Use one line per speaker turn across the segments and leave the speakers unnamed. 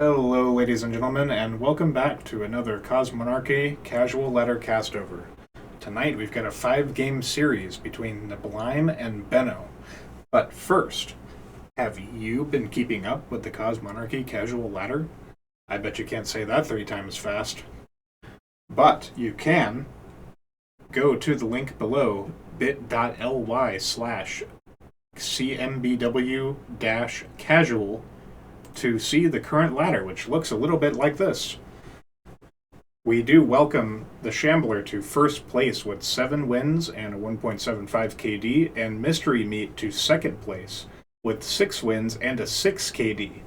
Hello, ladies and gentlemen, and welcome back to another Cosmonarchy Casual Ladder Castover. Tonight we've got a 5-game series between Neblime and Benno. But first, have you been keeping up with the Cosmonarchy Casual Ladder? I bet you can't say that 3 times fast. But you can go to the link below, bit.ly/cmbw-casual to see the current ladder, which looks a little bit like this. We do welcome the Shambler to first place with 7 wins and a 1.75 KD, and Mystery Meat to second place with 6 wins and a 6 KD.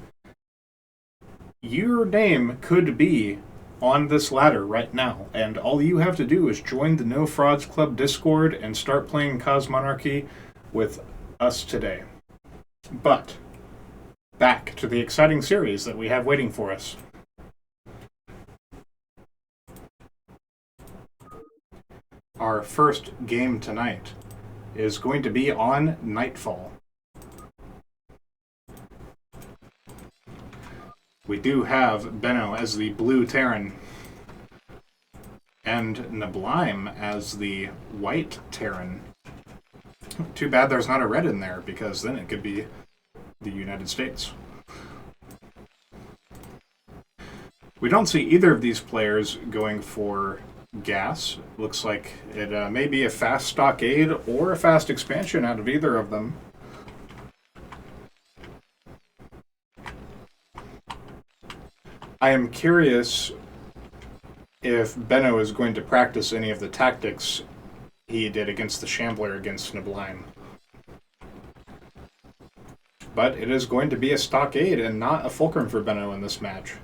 Your name could be on this ladder right now, and all you have to do is join the No Frauds Club Discord and start playing Cosmonarchy with us today. But back to the exciting series that we have waiting for us. Our first game tonight is going to be on Nightfall. We do have Benno as the blue Terran and Neblime as the white Terran. Too bad there's not a red in there, because then it could be the United States. We don't see either of these players going for gas. Looks like it may be a fast stockade or a fast expansion out of either of them. I am curious if Benno is going to practice any of the tactics he did against the Shambler against Neblime. But it is going to be a stockade and not a fulcrum for Benno in this match.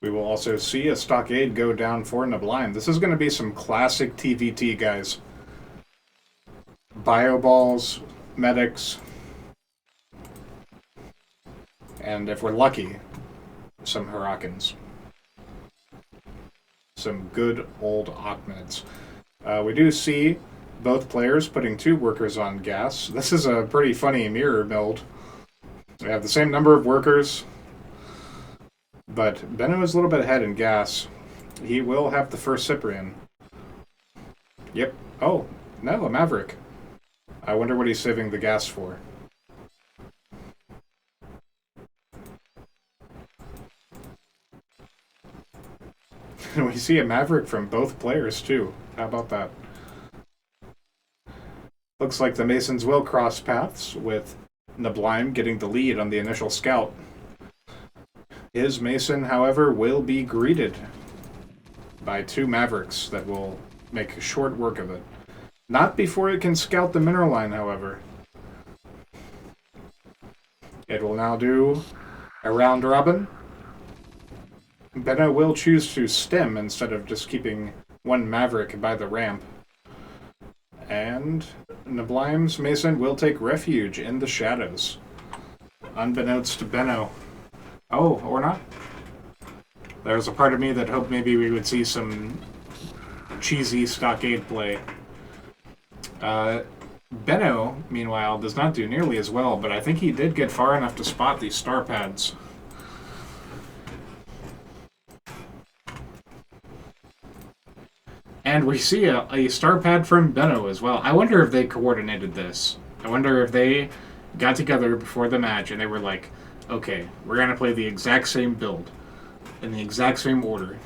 We will also see a stockade go down for Neblime. This is going to be some classic TVT, guys. Bio balls, medics, and if we're lucky, some Hurricanes. Some good old Ahmeds. We do see both players putting 2 workers on gas. This is a pretty funny mirror build. We have the same number of workers, but Benno is a little bit ahead in gas. He will have the first Cyprian. Yep. Oh, no, a Maverick. I wonder what he's saving the gas for. And we see a Maverick from both players, too. How about that? Looks like the Masons will cross paths, with Neblime getting the lead on the initial scout. His Mason, however, will be greeted by 2 Mavericks that will make short work of it. Not before it can scout the mineral line, however. It will now do a round robin. Benno will choose to stem instead of just keeping 1 Maverick by the ramp. And Neblime's Mason will take refuge in the shadows, unbeknownst to Benno. Oh, or not. There's a part of me that hoped maybe we would see some cheesy stockade play. Benno, meanwhile, does not do nearly as well, but I think he did get far enough to spot these star pads. And we see a star pad from Benno as well. I wonder if they coordinated this. I wonder if they got together before the match and they were like, okay, we're going to play the exact same build in the exact same order.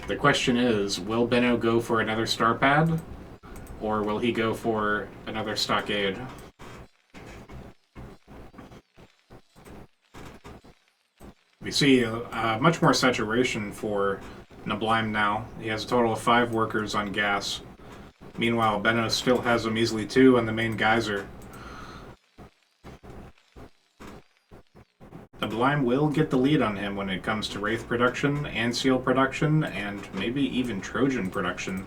The question is, will Benno go for another star pad, or will he go for another stockade? We see much more saturation for Neblime now. He has a total of 5 workers on gas. Meanwhile, Benno still has a measly 2 on the main geyser. Neblime will get the lead on him when it comes to Wraith production, and Seal production, and maybe even Trojan production.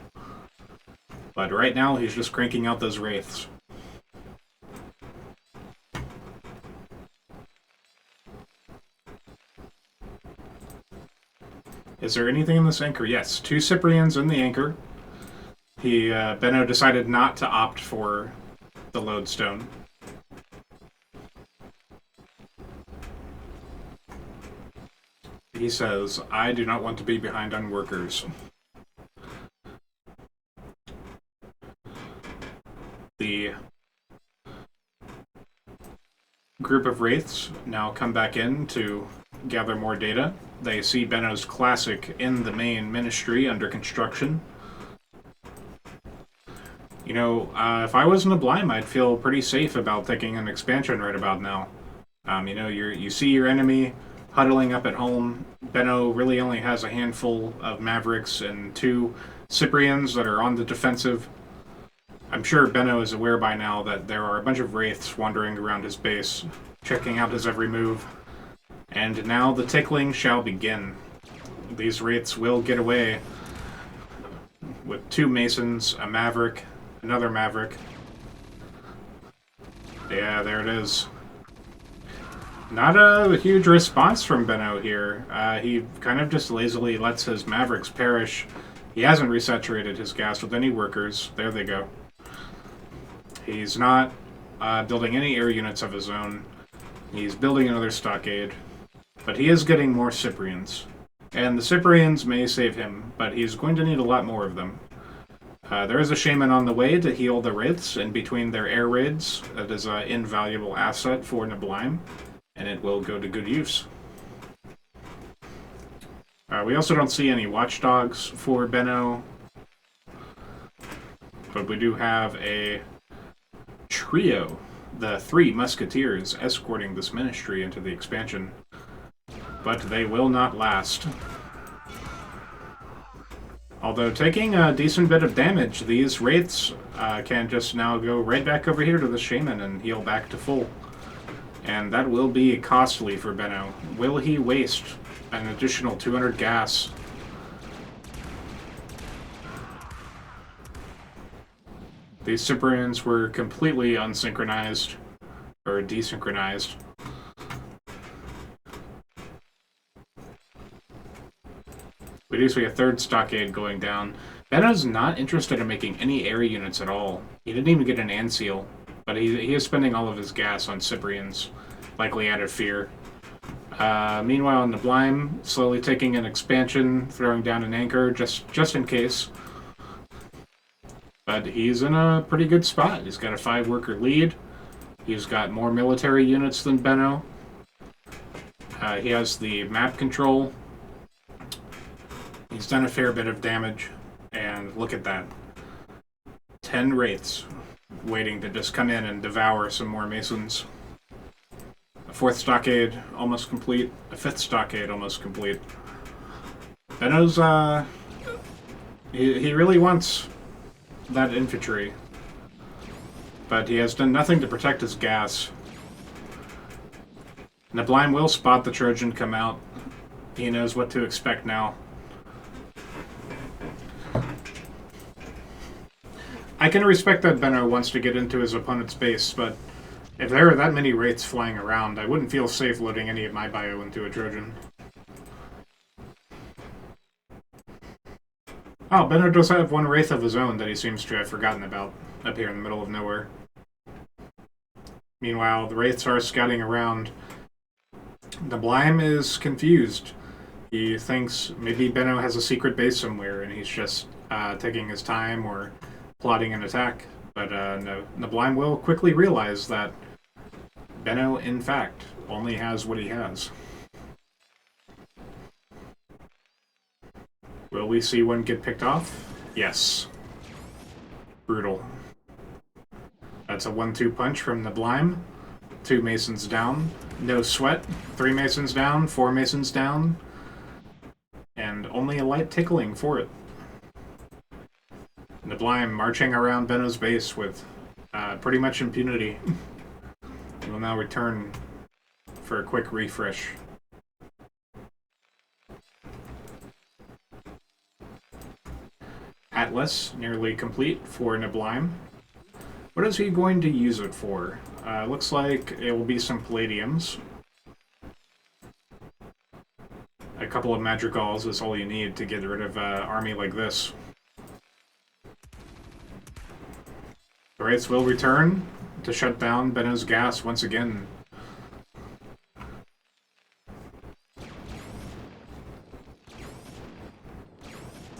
But right now, he's just cranking out those Wraiths. Is there anything in this anchor? Yes, 2 Cyprians in the anchor. Benno decided not to opt for the lodestone. He says, "I do not want to be behind on workers." The group of wraiths now come back in to gather more data. They see Benno's classic in the main ministry under construction. You know, if I was neblime, I'd feel pretty safe about taking an expansion right about now. You know, you see your enemy huddling up at home. Benno really only has a handful of Mavericks and 2 Cyprians that are on the defensive. I'm sure Benno is aware by now that there are a bunch of wraiths wandering around his base, checking out his every move. And now the tickling shall begin. These wraiths will get away with 2 Masons, a Maverick, another Maverick. Yeah, there it is. Not a huge response from Benno here. He kind of just lazily lets his Mavericks perish. He hasn't resaturated his gas with any workers. There they go. He's not building any air units of his own. He's building another stockade. But he is getting more Cyprians. And the Cyprians may save him, but he's going to need a lot more of them. There is a shaman on the way to heal the wraiths in between their air raids. That is an invaluable asset for neblime, and it will go to good use. We also don't see any watchdogs for Benno, but we do have a trio, the 3 musketeers, escorting this ministry into the expansion. But they will not last. Although taking a decent bit of damage, these wraiths can just now go right back over here to the shaman and heal back to full. And that will be costly for Benno. Will he waste an additional 200 gas? These Cyprians were completely unsynchronized, or desynchronized. We do see a 3rd stockade going down. Benno's not interested in making any area units at all. He didn't even get an Anseal, but he is spending all of his gas on Cyprians, likely out of fear. Meanwhile, neblime slowly taking an expansion, throwing down an anchor just in case. But he's in a pretty good spot. He's got a 5-worker lead. He's got more military units than Benno. He has the map control. He's done a fair bit of damage, and look at that. 10 wraiths waiting to just come in and devour some more Masons. A 4th stockade almost complete. A 5th stockade almost complete. Benno's, he really wants that infantry, but he has done nothing to protect his gas. Neblime will spot the Trojan come out. He knows what to expect now. I can respect that Benno wants to get into his opponent's base, but if there are that many wraiths flying around, I wouldn't feel safe loading any of my bio into a Trojan. Oh, Benno does have 1 wraith of his own that he seems to have forgotten about up here in the middle of nowhere. Meanwhile, the wraiths are scouting around. Neblime is confused. He thinks maybe Benno has a secret base somewhere and he's just taking his time or plotting an attack, but no. Neblime will quickly realize that Benno, in fact, only has what he has. Will we see one get picked off? Yes. Brutal. That's a 1-2 punch from Neblime. 2 Masons down. No sweat. 3 Masons down. 4 Masons down. And only a light tickling for it. Neblime marching around Benno's base with pretty much impunity. He will now return for a quick refresh. Atlas, nearly complete for Neblime. What is he going to use it for? Looks like it will be some Palladiums. A couple of Madrigals is all you need to get rid of an army like this. The Wraiths will return. to shut down Benno's gas once again.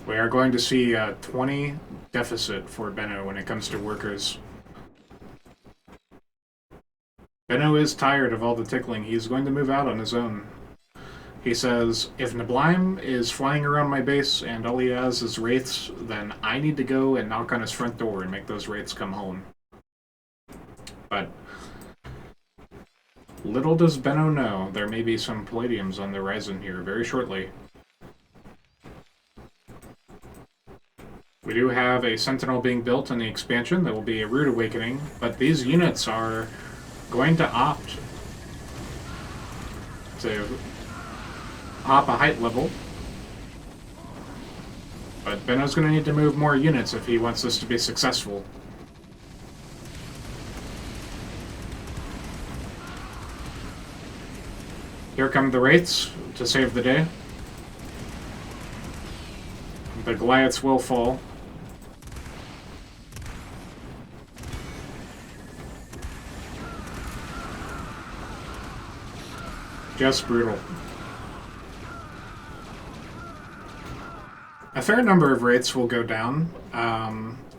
We are going to see a 20 deficit for Benno when it comes to workers. Benno is tired of all the tickling. He's going to move out on his own. He says, if neblime is flying around my base and all he has is wraiths, then I need to go and knock on his front door and make those wraiths come home. But little does Benno know, there may be some palladiums on the horizon here very shortly. We do have a sentinel being built in the expansion that will be a rude awakening, but these units are going to opt to hop a height level. But Benno's going to need to move more units if he wants this to be successful. Here come the wraiths to save the day. The Goliaths will fall. Just brutal. A fair number of wraiths will go down.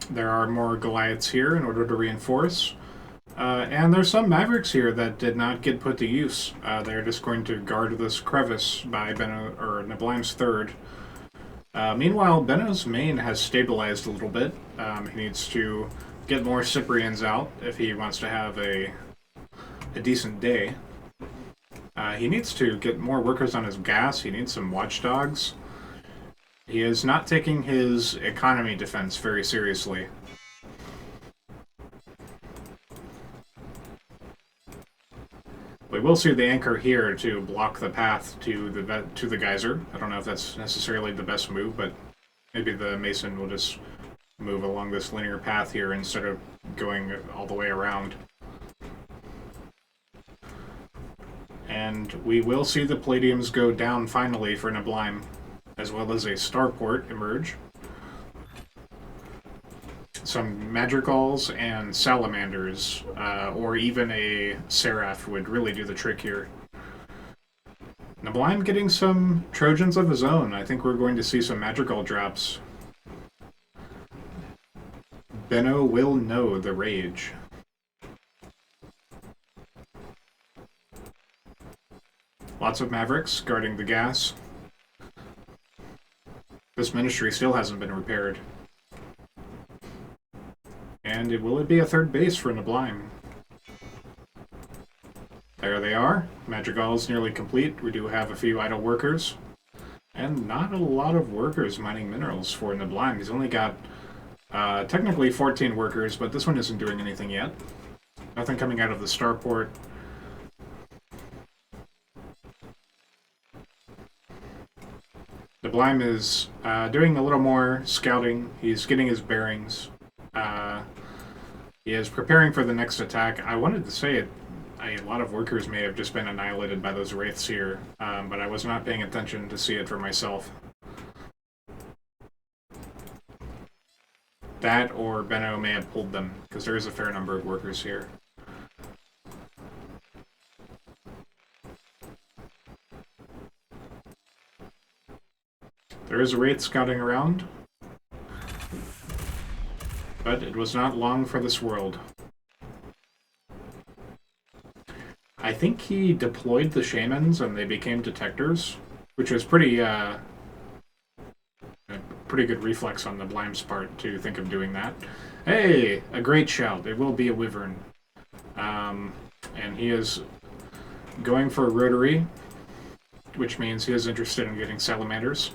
There are more Goliaths here in order to reinforce. And there's some Mavericks here that did not get put to use. They're just going to guard this crevice by Benno, or Neblime's third. Meanwhile, Benno's main has stabilized a little bit. He needs to get more Cyprians out if he wants to have a decent day. He needs to get more workers on his gas. He needs some watchdogs. He is not taking his economy defense very seriously. We will see the anchor here to block the path to the geyser. I don't know if that's necessarily the best move, but maybe the Mason will just move along this linear path here instead of going all the way around. And we will see the Palladiums go down finally for Neblime, as well as a starport emerge. Some Madrigals and Salamanders, or even a Seraph would really do the trick here. Neblime getting some Trojans of his own. I think we're going to see some Madrigal drops. Benno will know the rage. Lots of Mavericks guarding the gas. This ministry still hasn't been repaired. And will it be a third base for Neblime? There they are. Madrigal's nearly complete. We do have a few idle workers. And not a lot of workers mining minerals for Neblime. He's only got technically 14 workers, but this one isn't doing anything yet. Nothing coming out of the starport. Neblime is doing a little more scouting. He's getting his bearings. He is preparing for the next attack. I wanted to say it. A lot of workers may have just been annihilated by those wraiths here, but I was not paying attention to see it for myself. That or Benno may have pulled them, because there is a fair number of workers here. There is a wraith scouting around, but it was not long for this world. I think he deployed the shamans and they became detectors, which was pretty a pretty good reflex on the Blime's part to think of doing that. Hey, a great shout. It will be a wyvern. And he is going for a rotary, which means he is interested in getting salamanders.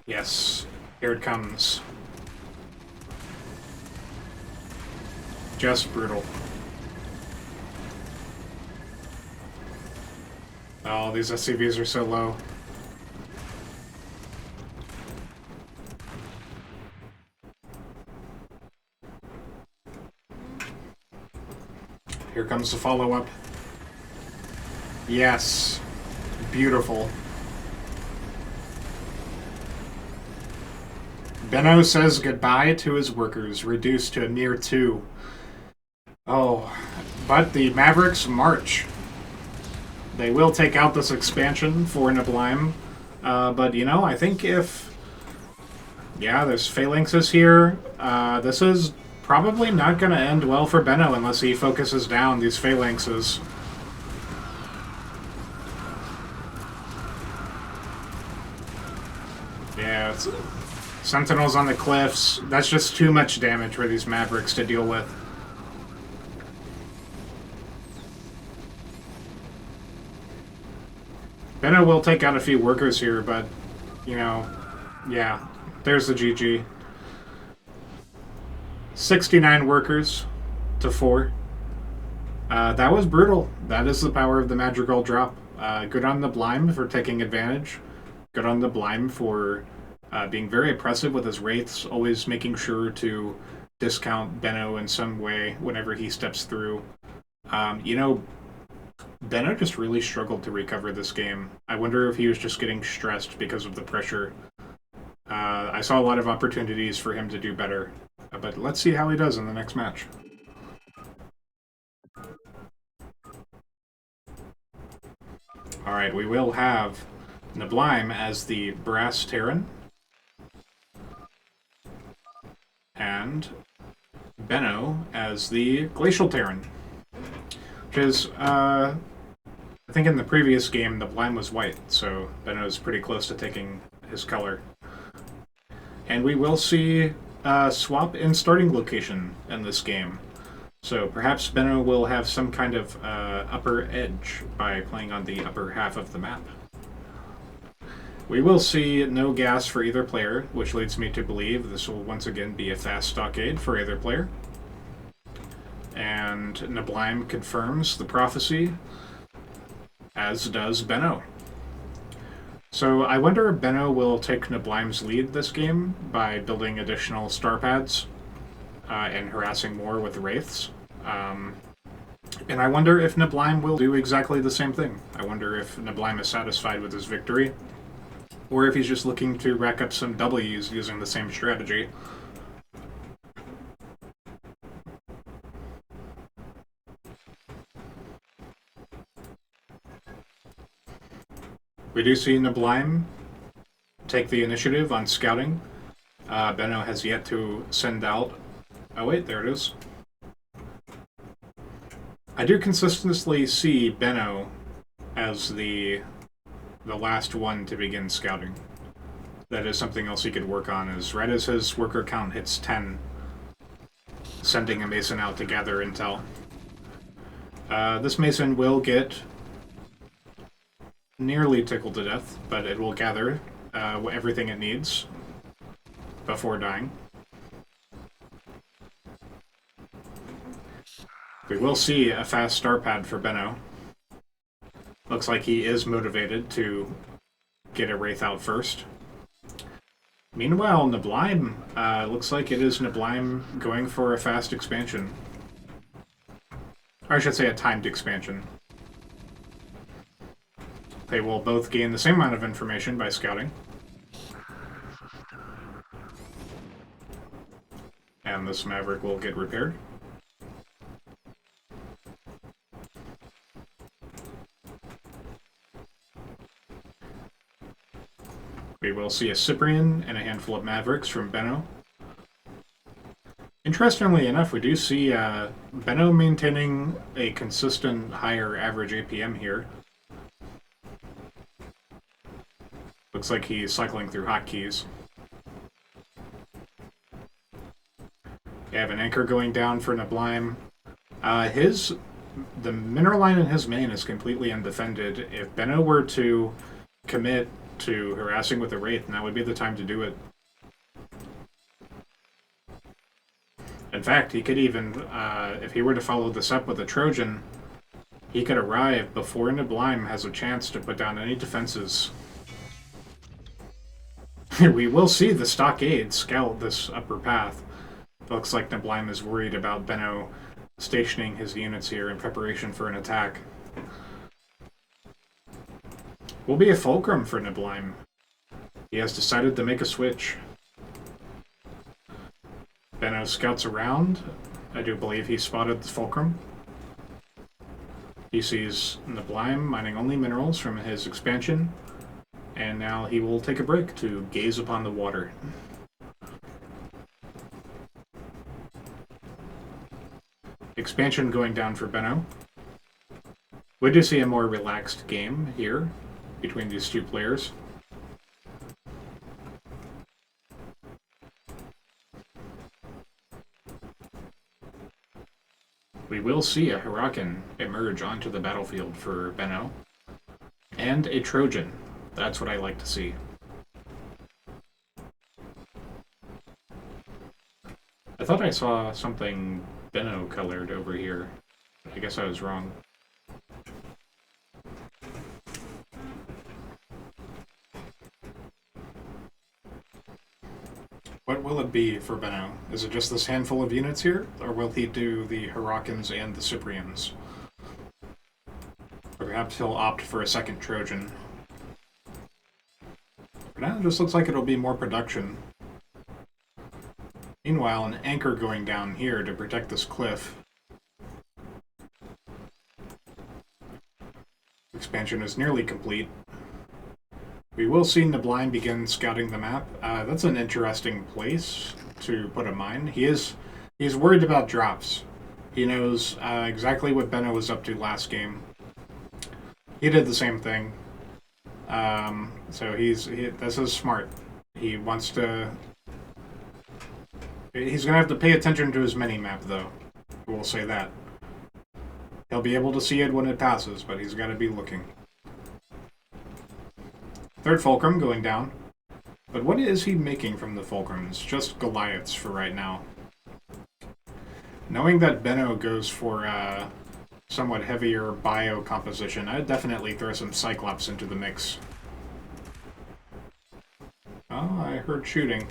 Yes, here it comes. Just brutal. Oh, these SCVs are so low. Here comes the follow-up. Yes. Beautiful. Benno says goodbye to his workers, reduced to a near 2. Oh, but the Mavericks march. They will take out this expansion for neblime. But, you know, I think if... Yeah, there's phalanxes here. This is probably not going to end well for Benno unless he focuses down these phalanxes. Yeah, it's sentinels on the cliffs. That's just too much damage for these Mavericks to deal with. Benno will take out a few workers here, but, you know, yeah, there's the GG. 69 workers to 4. That was brutal. That is the power of the Madrigal drop. Good on the neblime for taking advantage. Good on the neblime for being very oppressive with his wraiths, always making sure to discount Benno in some way whenever he steps through. You know, Benno just really struggled to recover this game. I wonder if he was just getting stressed because of the pressure. I saw a lot of opportunities for him to do better, but let's see how he does in the next match. Alright, we will have neblime as the Brass Terran, and Benno as the Glacial Terran, which is, I think in the previous game, neblime was white, so Benno's pretty close to taking his color. And we will see a swap in starting location in this game. So perhaps Benno will have some kind of upper edge by playing on the upper half of the map. We will see no gas for either player, which leads me to believe this will once again be a fast stockade for either player. And neblime confirms the prophecy, as does Benno. So I wonder if Benno will take neblime's lead this game by building additional star pads and harassing more with wraiths. And I wonder if neblime will do exactly the same thing. I wonder if neblime is satisfied with his victory, or if he's just looking to rack up some W's using the same strategy. We do see neblime take the initiative on scouting. Benno has yet to send out... Oh wait, there it is. I do consistently see Benno as the last one to begin scouting. That is something else he could work on, is right as his worker count hits 10, sending a Mason out to gather intel. This Mason will get nearly tickled to death, but it will gather everything it needs before dying. We will see a fast star pad for Benno. Looks like he is motivated to get a Wraith out first. Meanwhile, neblime, looks like it is neblime going for a fast expansion. Or I should say a timed expansion. They will both gain the same amount of information by scouting. And this Maverick will get repaired. We will see a Cyprian and a handful of Mavericks from Benno. Interestingly enough, we do see Benno maintaining a consistent higher average APM here. Looks like he's cycling through hotkeys. We have an anchor going down for neblime. The mineral line in his main is completely undefended. If Benno were to commit to harassing with a Wraith, now would be the time to do it. In fact, he could even, if he were to follow this up with a Trojan, he could arrive before neblime has a chance to put down any defenses. We will see the stockade scout this upper path. Looks like neblime is worried about Benno stationing his units here in preparation for an attack. Will be a fulcrum for neblime. He has decided to make a switch. Benno scouts around. I do believe he spotted the fulcrum. He sees Neblime mining only minerals from his expansion, and now he will take a break to gaze upon the water. Expansion going down for Benno. We do see a more relaxed game here between these two players. We will see a Huracan emerge onto the battlefield for Benno. And a Trojan. That's what I like to see. I thought I saw something Benno colored over here. I guess I was wrong. What will it be for Benno? Is it just this handful of units here? Or will he do the Huracans and the Cyprians? Or perhaps he'll opt for a second Trojan. For now, it just looks like it'll be more production. Meanwhile, an anchor going down here to protect this cliff. Expansion is nearly complete. We will see Neblime begin scouting the map. That's an interesting place to put a mine. He's worried about drops. He knows exactly what Benno was up to last game. He did the same thing. So this is smart. He wants to... He's going to have to pay attention to his mini-map, though. We'll say that. He'll be able to see it when it passes, but he's got to be looking. Third Fulcrum going down. But what is he making from the Fulcrums? Just Goliaths for right now. Knowing that Benno goes for somewhat heavier bio composition, I'd definitely throw some Cyclops into the mix. Oh, I heard shooting.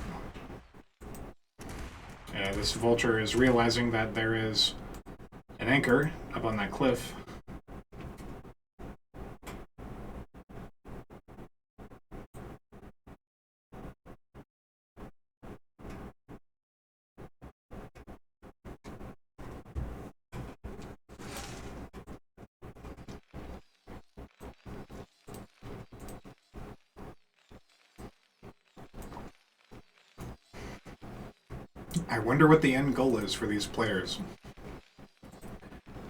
This vulture is realizing that there is an anchor up on that cliff. I wonder what the end goal is for these players.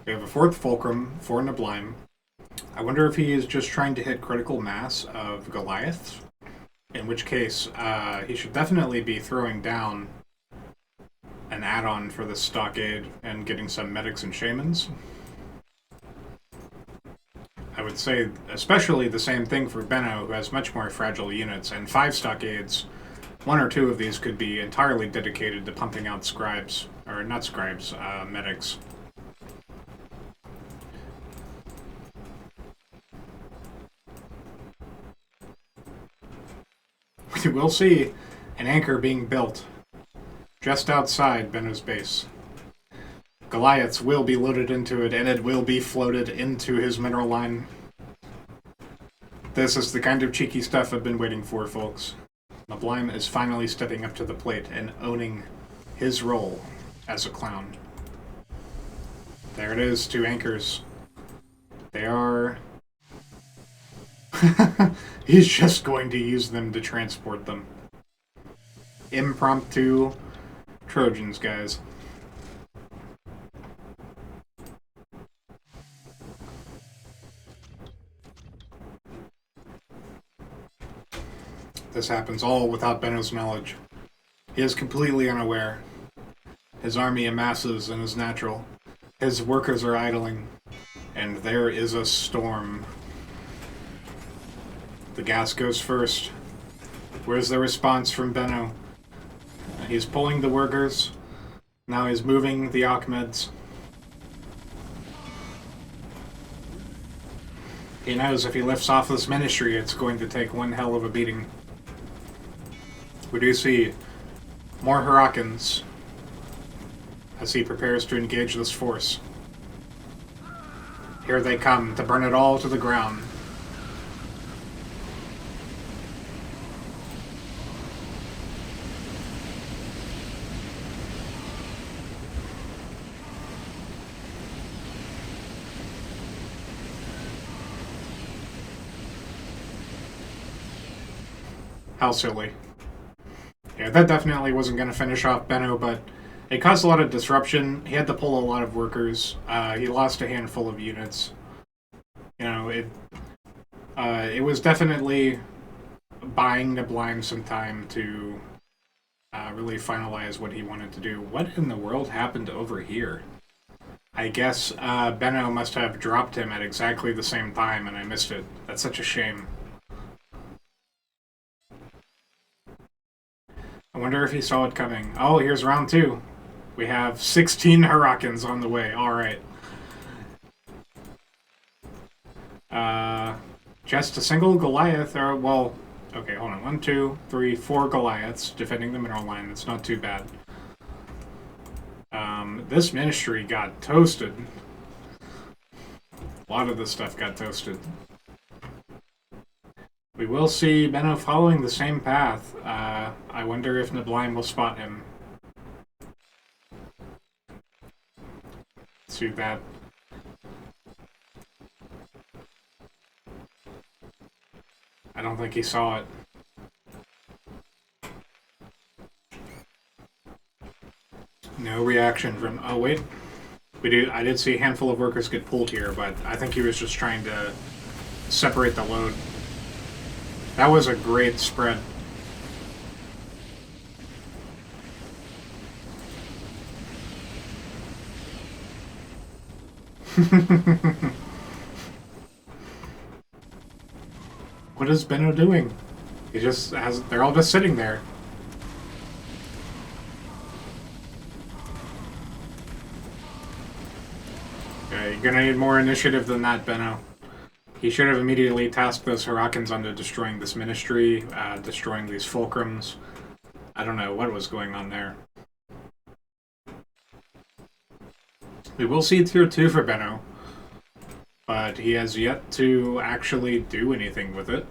We have a fourth Fulcrum for Neblime. I wonder if he is just trying to hit critical mass of Goliaths, in which case he should definitely be throwing down an add-on for the stockade and getting some medics and shamans. I would say especially the same thing for Benno, who has much more fragile units, and 5 stockades. 1 or 2 of these could be entirely dedicated to pumping out scribes, or not scribes, medics. We will see an anchor being built just outside Benno's base. Goliaths will be loaded into it, and it will be floated into his mineral line. This is the kind of cheeky stuff I've been waiting for, folks. Neblime is finally stepping up to the plate and owning his role as a clown. There it is, 2 anchors. They are... He's just going to use them to transport them. Impromptu Trojans, guys. This happens all without Benno's knowledge. He is completely unaware. His army amasses and is natural. His workers are idling. And there is a storm. The gas goes first. Where's the response from Benno? He's pulling the workers. Now he's moving the Ahmeds. He knows if he lifts off this ministry, it's going to take one hell of a beating. We do see more Huracans as he prepares to engage this force. Here they come to burn it all to the ground. How silly. Yeah, that definitely wasn't going to finish off Benno, but it caused a lot of disruption. He had to pull a lot of workers. He lost a handful of units. You know, it was definitely buying neblime some time to really finalize what he wanted to do. What in the world happened over here? I guess Benno must have dropped him at exactly the same time, and I missed it. That's such a shame. I wonder if he saw it coming. Oh, here's round 2. We have 16 Hurricanes on the way. Alright. Just a single Goliath, or, well, okay, hold on. 1, 2, 3, 4 Goliaths defending the mineral line. That's not too bad. This ministry got toasted. A lot of this stuff got toasted. We will see Benno following the same path. I wonder if neblime will spot him. Let's do that. I don't think he saw it. No reaction from... Oh, wait. I did see a handful of workers get pulled here, but I think he was just trying to separate the load. That was a great spread. What is Benno doing? He just has... They're all just sitting there. Okay, you're gonna need more initiative than that, Benno. He should have immediately tasked those Hurricanes onto destroying this ministry, destroying these fulcrums. I don't know what was going on there. We will see tier 2 for Benno, but he has yet to actually do anything with it.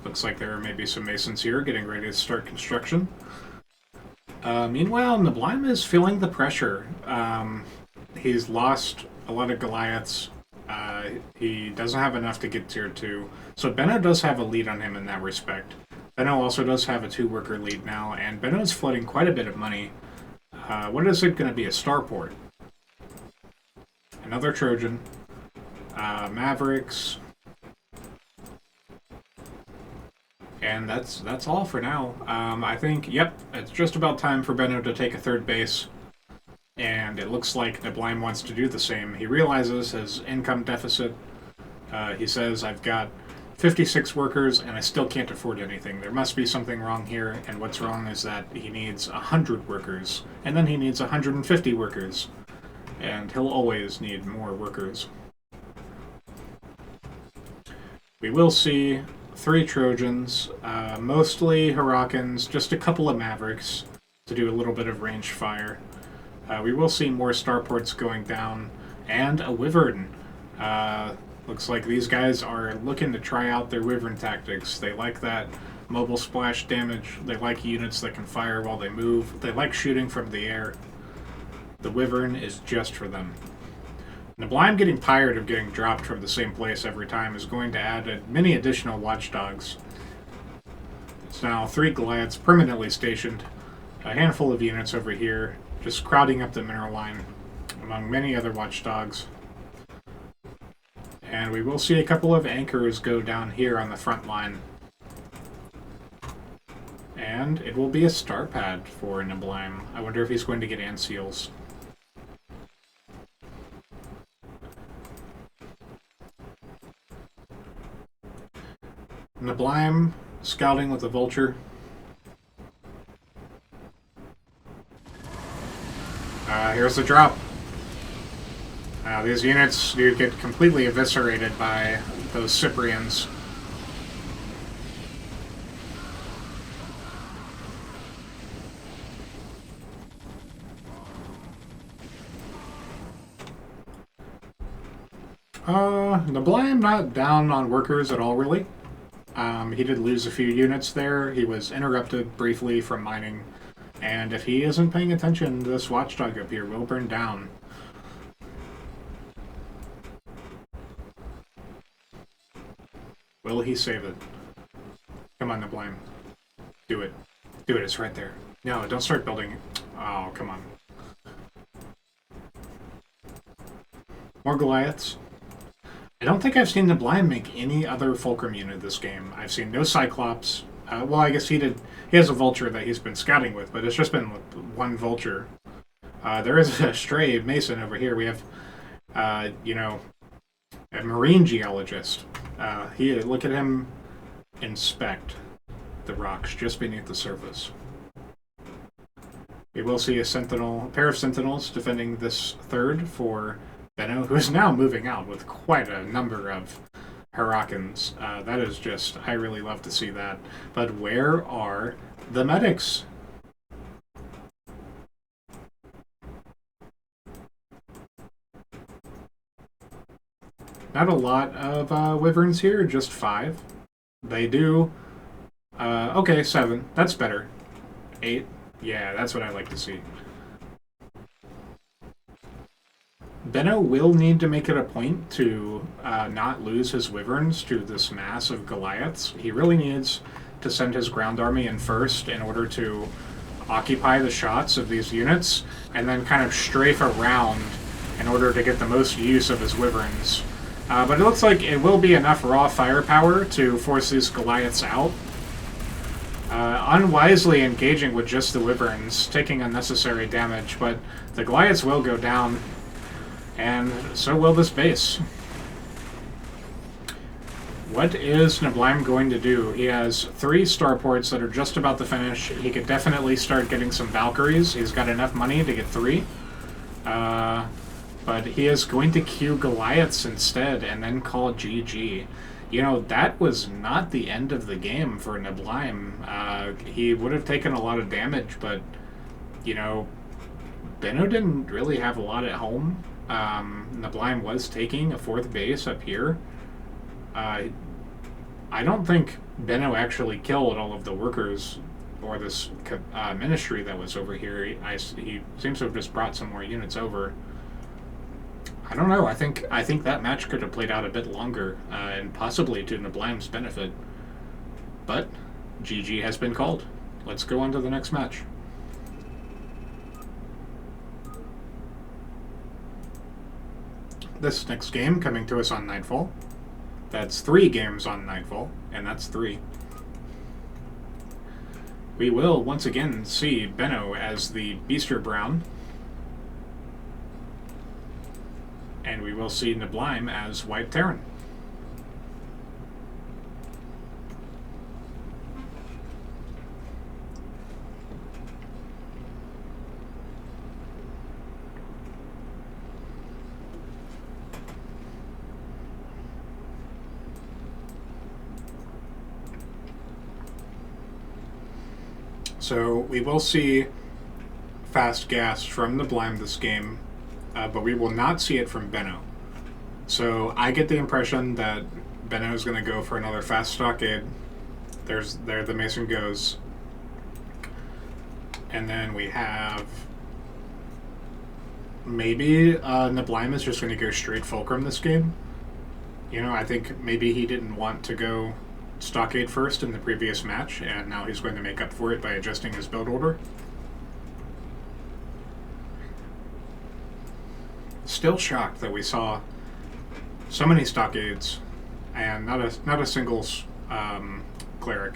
Looks like there may be some masons here getting ready to start construction. Meanwhile, neblime is feeling the pressure. He's lost a lot of Goliaths. He doesn't have enough to get tier 2. So Benno does have a lead on him in that respect. Benno also does have a 2-worker lead now, and Benno's flooding quite a bit of money. What is it going to be? A starport. Another Trojan. Mavericks. And that's all for now. I think, yep, it's just about time for Benno to take a 3rd base. And it looks like neblime wants to do the same. He realizes his income deficit. He says, I've got 56 workers and I still can't afford anything. There must be something wrong here, and what's wrong is that he needs 100 workers, and then he needs 150 workers. And he'll always need more workers. We will see 3 Trojans, mostly Hurricanes, just a couple of Mavericks to do a little bit of range fire. We will see more starports going down, and a Wyvern. Looks like these guys are looking to try out their Wyvern tactics. They like that mobile splash damage. They like units that can fire while they move. They like shooting from the air. The Wyvern is just for them. neblime getting tired of getting dropped from the same place every time is going to add many additional watchdogs. It's now 3 Goliaths permanently stationed, a handful of units over here, just crowding up the mineral line, among many other watchdogs. And we will see a couple of anchors go down here on the front line. And it will be a star pad for neblime. I wonder if he's going to get ant seals. neblime scouting with a vulture. Here's the drop. These units do get completely eviscerated by those Cyprians. neblime not down on workers at all, really. He did lose a few units there. He was interrupted briefly from mining. And if he isn't paying attention, this watchdog up here will burn down. Will he save it? Come on, neblime. Do it. Do it, it's right there. No, don't start building. Oh, come on. More Goliaths. I don't think I've seen neblime make any other Fulcrum unit this game. I've seen no Cyclops. Well, I guess he did. He has a Vulture that he's been scouting with, but it's just been one Vulture. There is a stray Mason over here. We have, you know, a Marine Geologist. Look at him inspect the rocks just beneath the surface. We will see a pair of Sentinels defending this third for Benno, who is now moving out with quite a number of Hurricanes. That is just, I really love to see that. But where are the medics? Not a lot of Wyverns here, just 5. They do... okay, 7. That's better. 8. Yeah, that's what I like to see. Benno will need to make it a point to not lose his Wyverns to this mass of Goliaths. He really needs to send his ground army in first in order to occupy the shots of these units, and then kind of strafe around in order to get the most use of his Wyverns. But it looks like it will be enough raw firepower to force these Goliaths out. Unwisely engaging with just the Wyverns, taking unnecessary damage, but the Goliaths will go down, and so will this base. What is neblime going to do? He has 3 starports that are just about to finish. He could definitely start getting some Valkyries. He's got enough money to get 3. But he is going to queue Goliaths instead and then call GG. You know, that was not the end of the game for neblime. He would have taken a lot of damage, but, you know, Benno didn't really have a lot at home. Neblime was taking a 4th base up here. I don't think Benno actually killed all of the workers or this ministry that was over here. He seems to have just brought some more units over. I don't know. I think that match could have played out a bit longer, and possibly to neblime's benefit. But GG has been called. Let's go on to the next match. This next game coming to us on Nightfall. That's 3 games on Nightfall, and that's 3. We will once again see Benno as the Beaster Brown. And we will see neblime as White Terran. So we will see fast gas from neblime this game. But we will not see it from Benno. So I get the impression that Benno is going to go for another fast stockade. There the Mason goes. And then we have... maybe neblime is just going to go straight Fulcrum this game. You know, I think maybe he didn't want to go stockade first in the previous match, and now he's going to make up for it by adjusting his build order. Still shocked that we saw so many stockades and not a single cleric.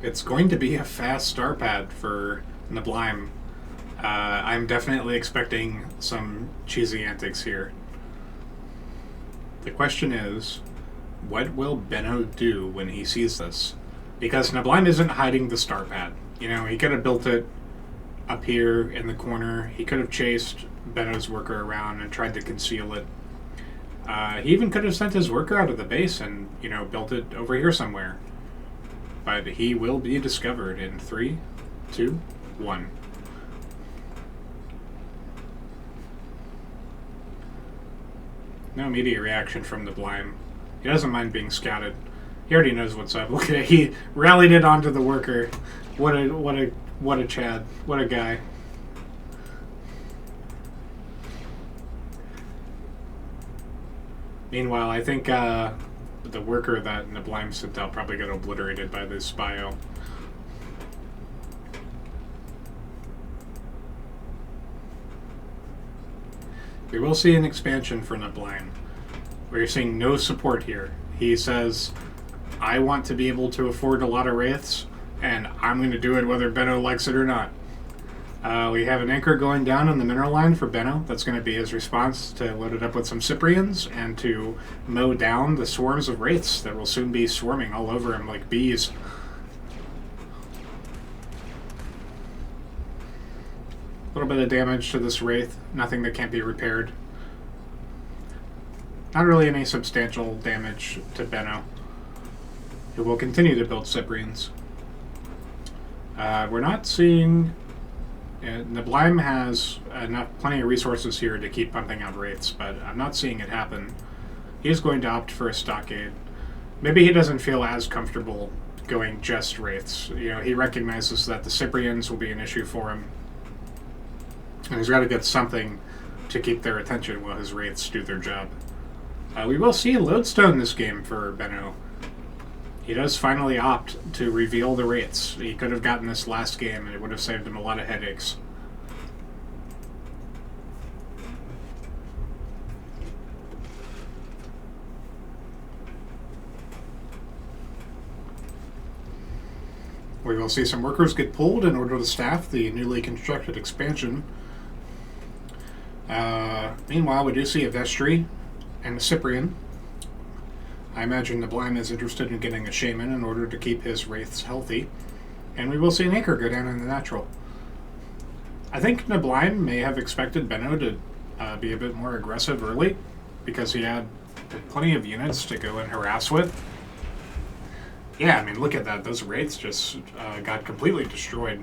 It's going to be a fast star pad for neblime. I'm definitely expecting some cheesy antics here. The question is, what will Benno do when he sees this? Because neblime isn't hiding the star pad. You know, he could have built it up here in the corner. He could have chased Benno's worker around and tried to conceal it. He even could have sent his worker out of the base and, you know, built it over here somewhere. But he will be discovered in 3, 2, 1. No immediate reaction from the Blime. He doesn't mind being scouted. He already knows what's up. Look at he rallied it onto the worker. What a Chad. What a guy. Meanwhile, I think the worker that Neblime sent out probably got obliterated by this bio. We will see an expansion for Neblime. We're seeing no support here. He says, I want to be able to afford a lot of Wraiths, and I'm going to do it whether Benno likes it or not. We have an anchor going down on the mineral line for Benno. That's going to be his response to load it up with some Cyprians and to mow down the swarms of Wraiths that will soon be swarming all over him like bees. A little bit of damage to this Wraith, nothing that can't be repaired. Not really any substantial damage to Benno, who will continue to build Cyprians. We're not seeing... Neblime has plenty of resources here to keep pumping out Wraiths, but I'm not seeing it happen. He's going to opt for a stockade. Maybe he doesn't feel as comfortable going just Wraiths. You know, he recognizes that the Cyprians will be an issue for him. And he's got to get something to keep their attention while his Wraiths do their job. We will see a lodestone this game for Benno. He does finally opt to reveal the Wraiths. He could have gotten this last game and it would have saved him a lot of headaches. We will see some workers get pulled in order to staff the newly constructed expansion. Meanwhile, we do see a Vestry and a Cyprian. I imagine Neblime is interested in getting a Shaman in order to keep his Wraiths healthy. And we will see an anchor go down in the natural. I think Neblime may have expected Benno to be a bit more aggressive early, because he had plenty of units to go and harass with. Yeah, I mean, look at that. Those Wraiths just got completely destroyed.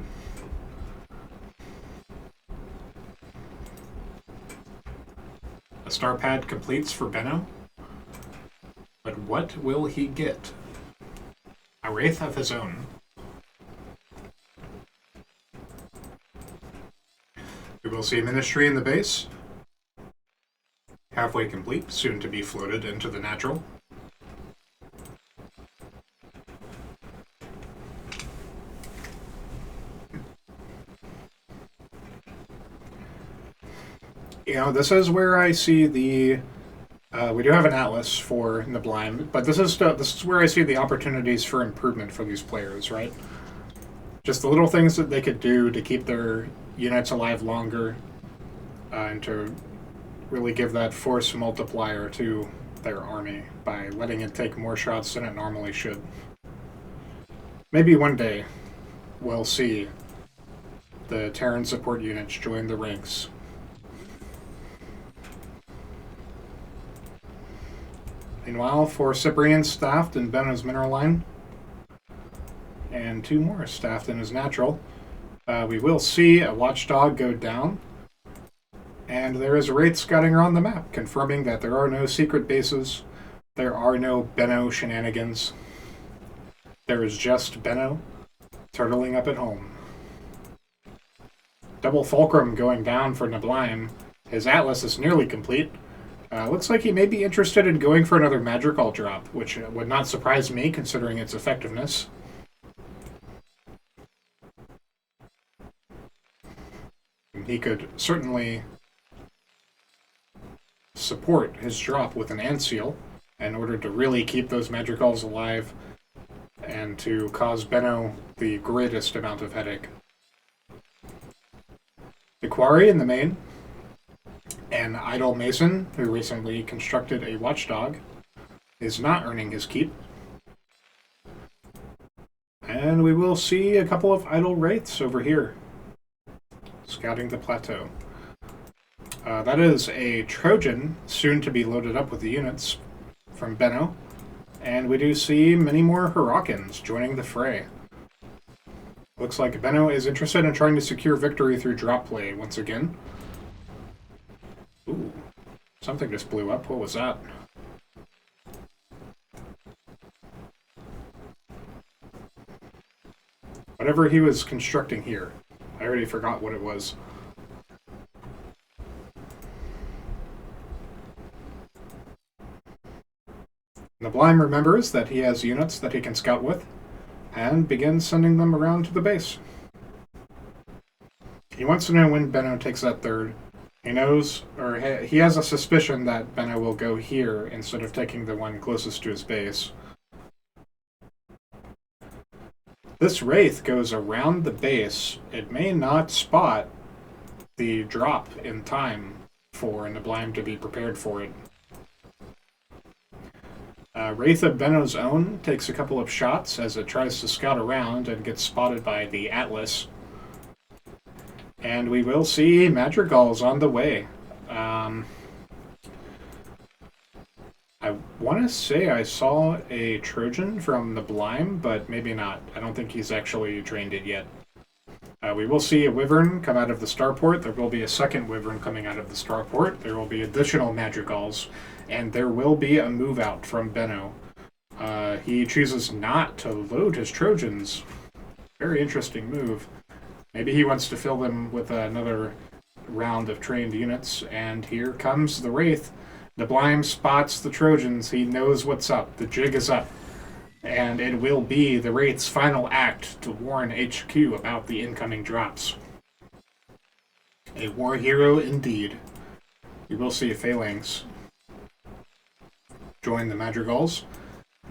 A star pad completes for Benno. But what will he get? A Wraith of his own. We will see Ministry in the base. Halfway complete, soon to be floated into the natural. You know, this is where I see the... we do have an Atlas for Neblime, but this is where I see the opportunities for improvement for these players, right? Just the little things that they could do to keep their units alive longer, and to really give that force multiplier to their army by letting it take more shots than it normally should. Maybe one day we'll see the Terran support units join the ranks. Meanwhile, 4 Cyprians staffed in Benno's mineral line, and 2 more staffed in his natural. We will see a watchdog go down, and there is a Wraith scouting around the map, confirming that there are no secret bases, there are no Benno shenanigans. There is just Benno turtling up at home. Double Fulcrum going down for Neblime. His Atlas is nearly complete. Looks like he may be interested in going for another Madrigal drop, which would not surprise me considering its effectiveness. He could certainly support his drop with an Anseal in order to really keep those Madrigals alive and to cause Benno the greatest amount of headache. The Quarry in the main. An idle Mason, who recently constructed a watchdog, is not earning his keep. And we will see a couple of idle Wraiths over here, scouting the plateau. That is a Trojan, soon to be loaded up with the units from Benno. And we do see many more Hurricans joining the fray. Looks like Benno is interested in trying to secure victory through drop play once again. Ooh. Something just blew up. What was that? Whatever he was constructing here. I already forgot what it was. Neblime remembers that he has units that he can scout with, and begins sending them around to the base. He wants to know when Benno takes that third. He knows, or he has a suspicion that Benno will go here instead of taking the one closest to his base. This Wraith goes around the base. It may not spot the drop in time for Neblime to be prepared for it. Wraith of Benno's own takes a couple of shots as it tries to scout around and gets spotted by the Atlas. And we will see Madrigals on the way. I want to say I saw a Trojan from Neblime, but maybe not. I don't think he's actually trained it yet. We will see a Wyvern come out of the starport. There will be a second Wyvern coming out of the starport. There will be additional Madrigals. And there will be a move out from Benno. He chooses not to load his Trojans. Very interesting move. Maybe he wants to fill them with another round of trained units. And here comes the Wraith. Neblime spots the Trojans. He knows what's up. The jig is up. And it will be the Wraith's final act to warn HQ about the incoming drops. A war hero indeed. We will see Phalanx join the Madrigals.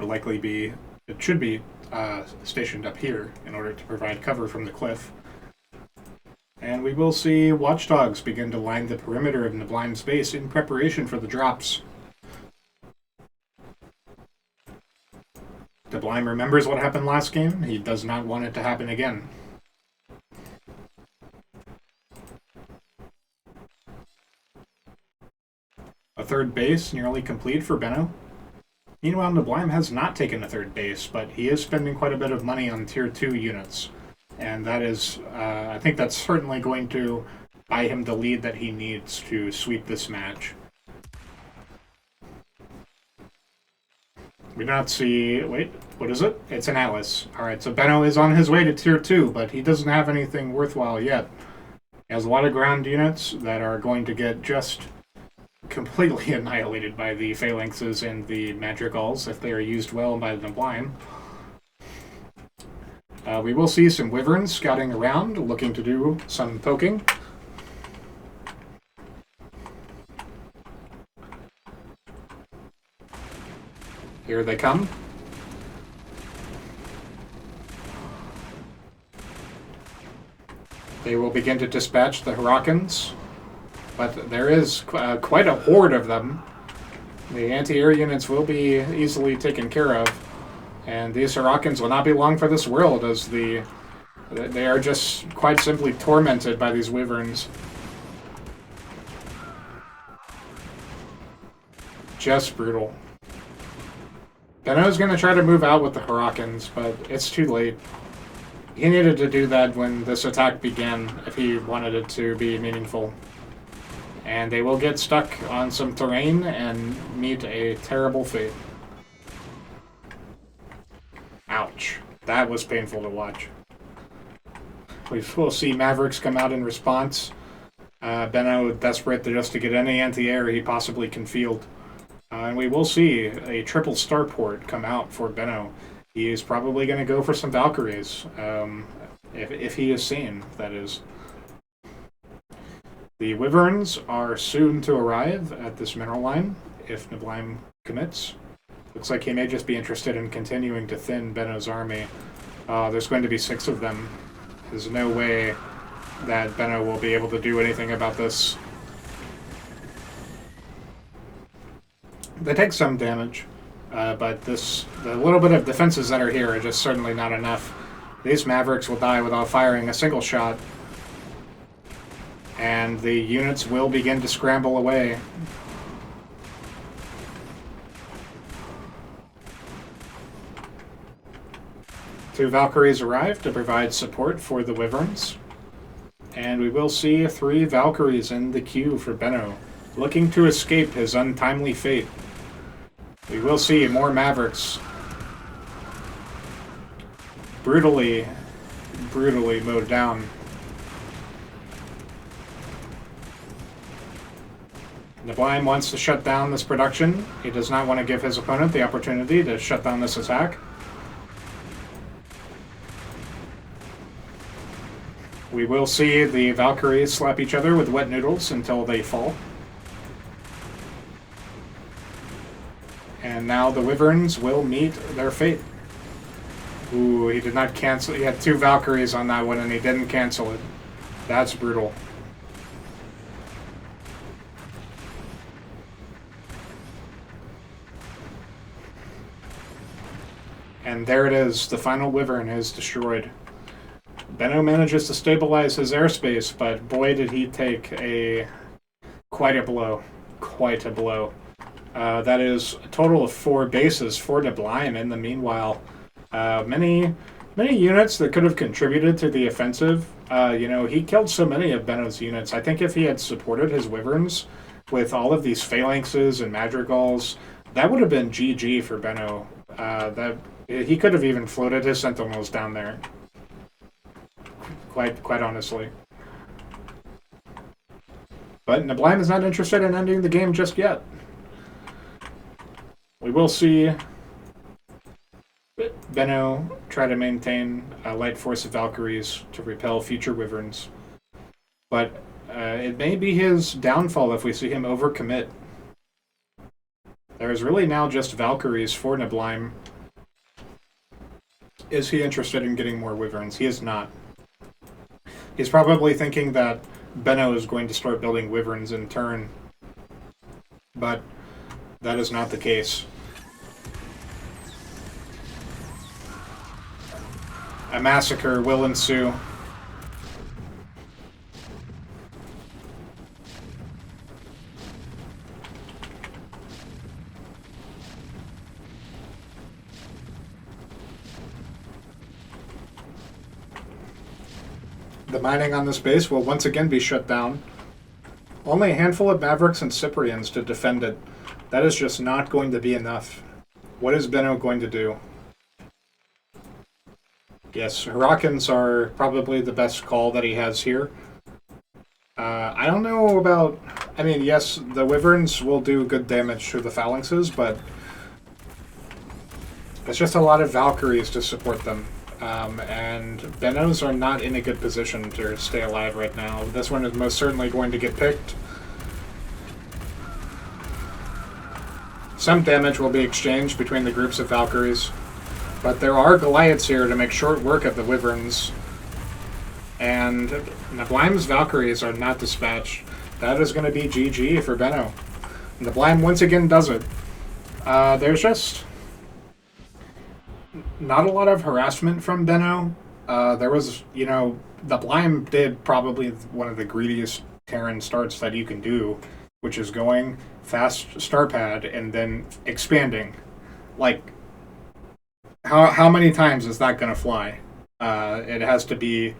It should be stationed up here in order to provide cover from the cliff. And we will see Watchdogs begin to line the perimeter of Neblime's base in preparation for the drops. Neblime remembers what happened last game. He does not want it to happen again. A third base nearly complete for Benno. Meanwhile, Neblime has not taken a third base, but he is spending quite a bit of money on Tier 2 units. And that is, I think that's certainly going to buy him the lead that he needs to sweep this match. We do not see... Wait, what is it? It's an Atlas. Alright, so Benno is on his way to Tier 2, but he doesn't have anything worthwhile yet. He has a lot of ground units that are going to get just completely annihilated by the Phalanxes and the Madrigals if they are used well by the Neblime. We will see some Wyverns scouting around, looking to do some poking. Here they come. They will begin to dispatch the Hurricanes, but there is quite a horde of them. The anti-air units will be easily taken care of, and these Hurricanes will not be long for this world, as they are just quite simply tormented by these Wyverns. Just brutal. Benno's going to try to move out with the Hurricanes, but it's too late. He needed to do that when this attack began if he wanted it to be meaningful. And they will get stuck on some terrain and meet a terrible fate. Ouch. That was painful to watch. We will see Mavericks come out in response. Benno desperate just to get any anti-air he possibly can field. And we will see a triple starport come out for Benno. He is probably going to go for some Valkyries, if he is seen, that is. The Wyverns are soon to arrive at this mineral line, if Neblime commits. Looks like he may just be interested in continuing to thin Benno's army. There's going to be 6 of them. There's no way that Benno will be able to do anything about this. They take some damage, but the little bit of defenses that are here are just certainly not enough. These Mavericks will die without firing a single shot, and the units will begin to scramble away. Two Valkyries arrive to provide support for the Wyverns, and we will see 3 Valkyries in the queue for Benno. looking to escape his untimely fate. We will see more Mavericks brutally mowed down. Neblime wants to shut down this production. He does not want to give his opponent the opportunity to shut down this attack. We will see the Valkyries slap each other with wet noodles until they fall. And now the Wyverns will meet their fate. Ooh, he did not cancel. He had 2 Valkyries on that one and he didn't cancel it. That's brutal. And there it is. The final Wyvern is destroyed. Benno manages to stabilize his airspace, but boy did he take quite a blow. Quite a blow. That is a total of 4 bases for Neblime in the meanwhile. Many units that could have contributed to the offensive. He killed so many of Benno's units. I think if he had supported his Wyverns with all of these Phalanxes and Madrigals, that would have been GG for Benno. He could have even floated his Sentinels down there. Quite honestly. But Neblime is not interested in ending the game just yet. We will see Benno try to maintain a light force of Valkyries to repel future Wyverns. But it may be his downfall if we see him overcommit. There is really now just Valkyries for Neblime. Is he interested in getting more Wyverns? He is not. He's probably thinking that Benno is going to start building Wyverns in turn. But that is not the case. A massacre will ensue. The mining on this base will once again be shut down. Only a handful of Mavericks and Cyprians to defend it. That is just not going to be enough. What is Benno going to do? Yes, Hurricanes are probably the best call that he has here. I don't know about... I mean, yes, the Wyverns will do good damage to the Phalanxes, but it's just a lot of Valkyries to support them. And Bennos are not in a good position to stay alive right now. This one is most certainly going to get picked. Some damage will be exchanged between the groups of Valkyries, but there are Goliaths here to make short work of the Wyverns. And Neblime's Valkyries are not dispatched. That is going to be GG for Benno. Neblime once again does it. There's just not a lot of harassment from Benno. There was, Neblime did probably one of the greediest Terran starts that you can do, which is going fast star pad and then expanding. Like, how many times is that going to fly? It has to be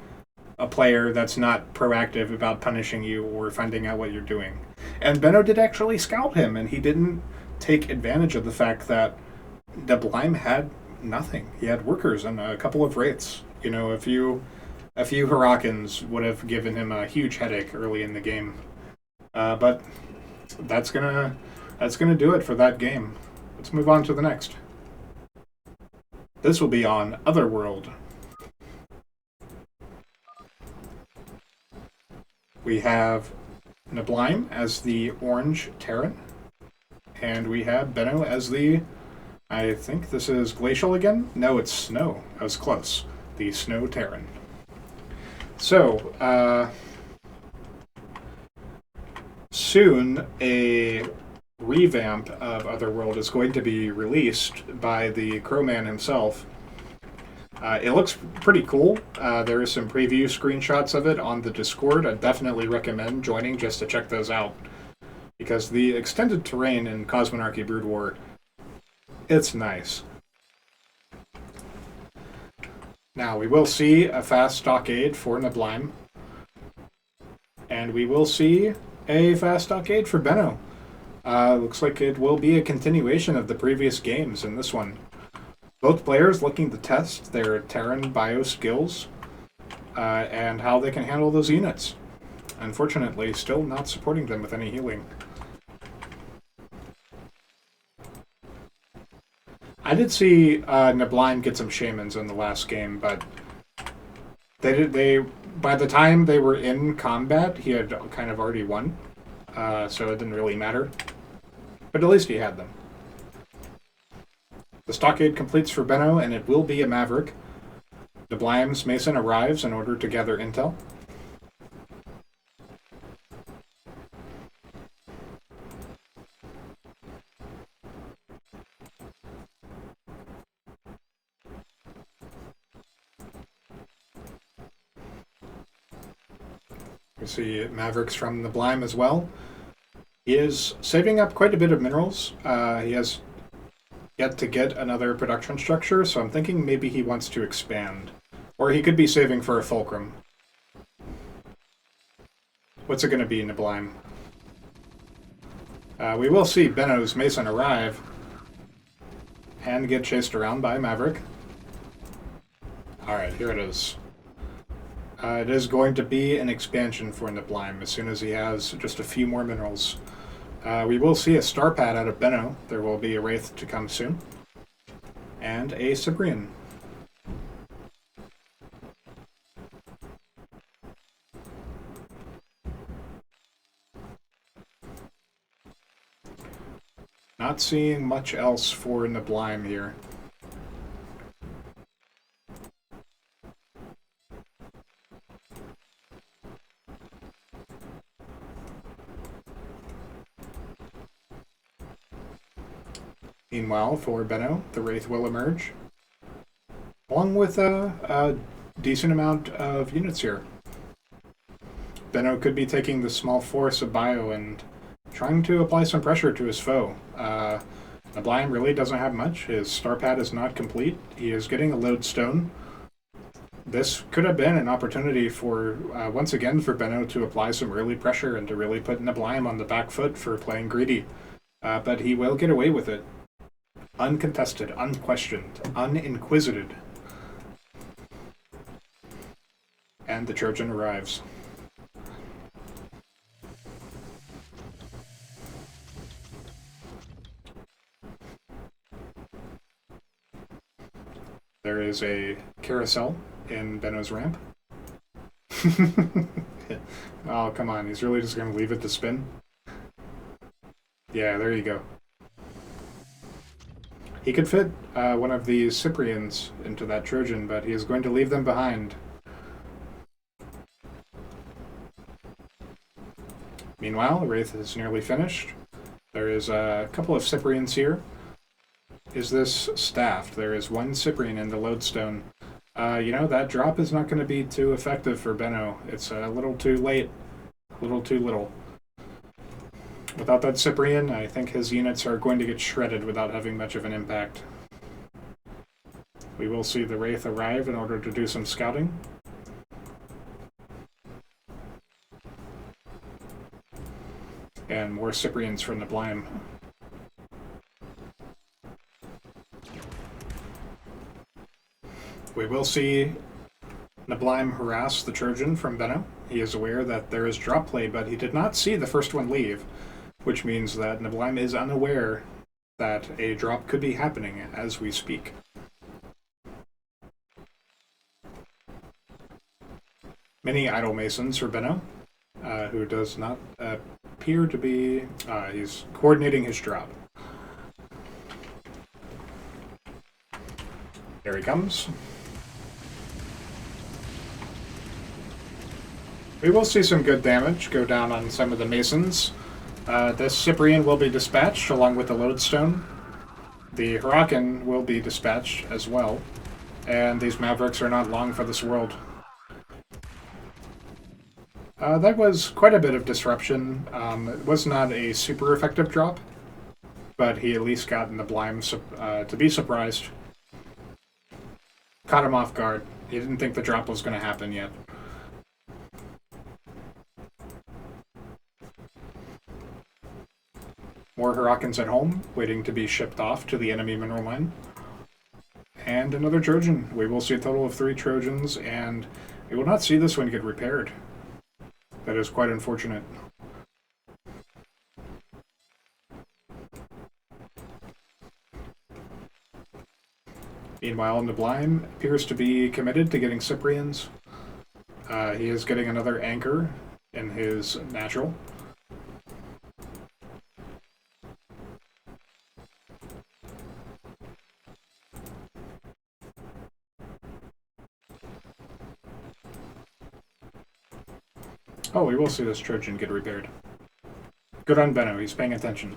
a player that's not proactive about punishing you or finding out what you're doing. And Benno did actually scalp him, and he didn't take advantage of the fact that Neblime had nothing. He had workers and a couple of wraiths. A few Hurricanes would have given him a huge headache early in the game. But that's gonna do it for that game. Let's move on to the next. This will be on Otherworld. We have Neblime as the orange Terran, and we have Benno as the, I think this is Glacial again? No, it's Snow. I was close. The Snow Terran. So, soon a revamp of Otherworld is going to be released by the Crowman himself. It looks pretty cool. There are some preview screenshots of it on the Discord. I definitely recommend joining just to check those out. Because the extended terrain in Cosmonarchy Brood War, it's nice. Now, we will see a fast stockade for Neblime. And we will see A fast stockade for Benno. Looks like it will be a continuation of the previous games in this one. Both players looking to test their Terran bio skills and how they can handle those units. Unfortunately, still not supporting them with any healing. I did see neblime get some shamans in the last game, but they by the time they were in combat, he had kind of already won, so it didn't really matter. But at least he had them. The stockade completes for Benno, and it will be a Maverick. Neblime's Mason arrives in order to gather intel. We see Mavericks from Neblime as well. He is saving up quite a bit of minerals. He has yet to get another production structure, so I'm thinking maybe he wants to expand. Or he could be saving for a fulcrum. What's it going to be, Neblime? We will see Benno's Mason arrive and get chased around by Maverick. Alright, here it is. It is going to be an expansion for Neblime as soon as he has just a few more minerals. We will see a star pad out of Benno. There will be a Wraith to come soon. And a Cyprian. Not seeing much else for Neblime here. Meanwhile, for Benno, the Wraith will emerge, along with a decent amount of units here. Benno could be taking the small force of Bio and trying to apply some pressure to his foe. Neblime really doesn't have much. His star pad is not complete. He is getting a lodestone. This could have been an opportunity for, once again, for Benno to apply some early pressure and to really put Neblime on the back foot for playing greedy. But he will get away with it. Uncontested, unquestioned, uninquisited. And the Trojan arrives. There is a carousel in Benno's ramp. Oh, come on. He's really just going to leave it to spin? Yeah, there you go. He could fit one of these Cyprians into that Trojan, but he is going to leave them behind. Meanwhile, Wraith is nearly finished. There is a couple of Cyprians here. Is this staffed? There is one Cyprian in the lodestone. That drop is not going to be too effective for Benno. It's a little too late. A little too little. Without that Cyprian, I think his units are going to get shredded without having much of an impact. We will see the Wraith arrive in order to do some scouting. And more Cyprians from Neblime. We will see Neblime harass the Trojan from Benno. He is aware that there is drop play, but he did not see the first one leave, which means that Neblime is unaware that a drop could be happening as we speak. Many idle masons for Benno, who does not appear to be... he's coordinating his drop. There he comes. We will see some good damage go down on some of the masons. This Cyprian will be dispatched along with the lodestone. The Huracan will be dispatched as well. And these Mavericks are not long for this world. That was quite a bit of disruption. It was not a super effective drop, but he at least got Neblime to be surprised. Caught him off guard. He didn't think the drop was going to happen yet. Hurricanes at home, waiting to be shipped off to the enemy mineral mine. And another Trojan. We will see a total of 3 Trojans, and we will not see this one get repaired. That is quite unfortunate. Meanwhile, neblime appears to be committed to getting Cyprians. He is getting another anchor in his natural. Oh, we will see this Trojan get repaired. Good on Benno, he's paying attention.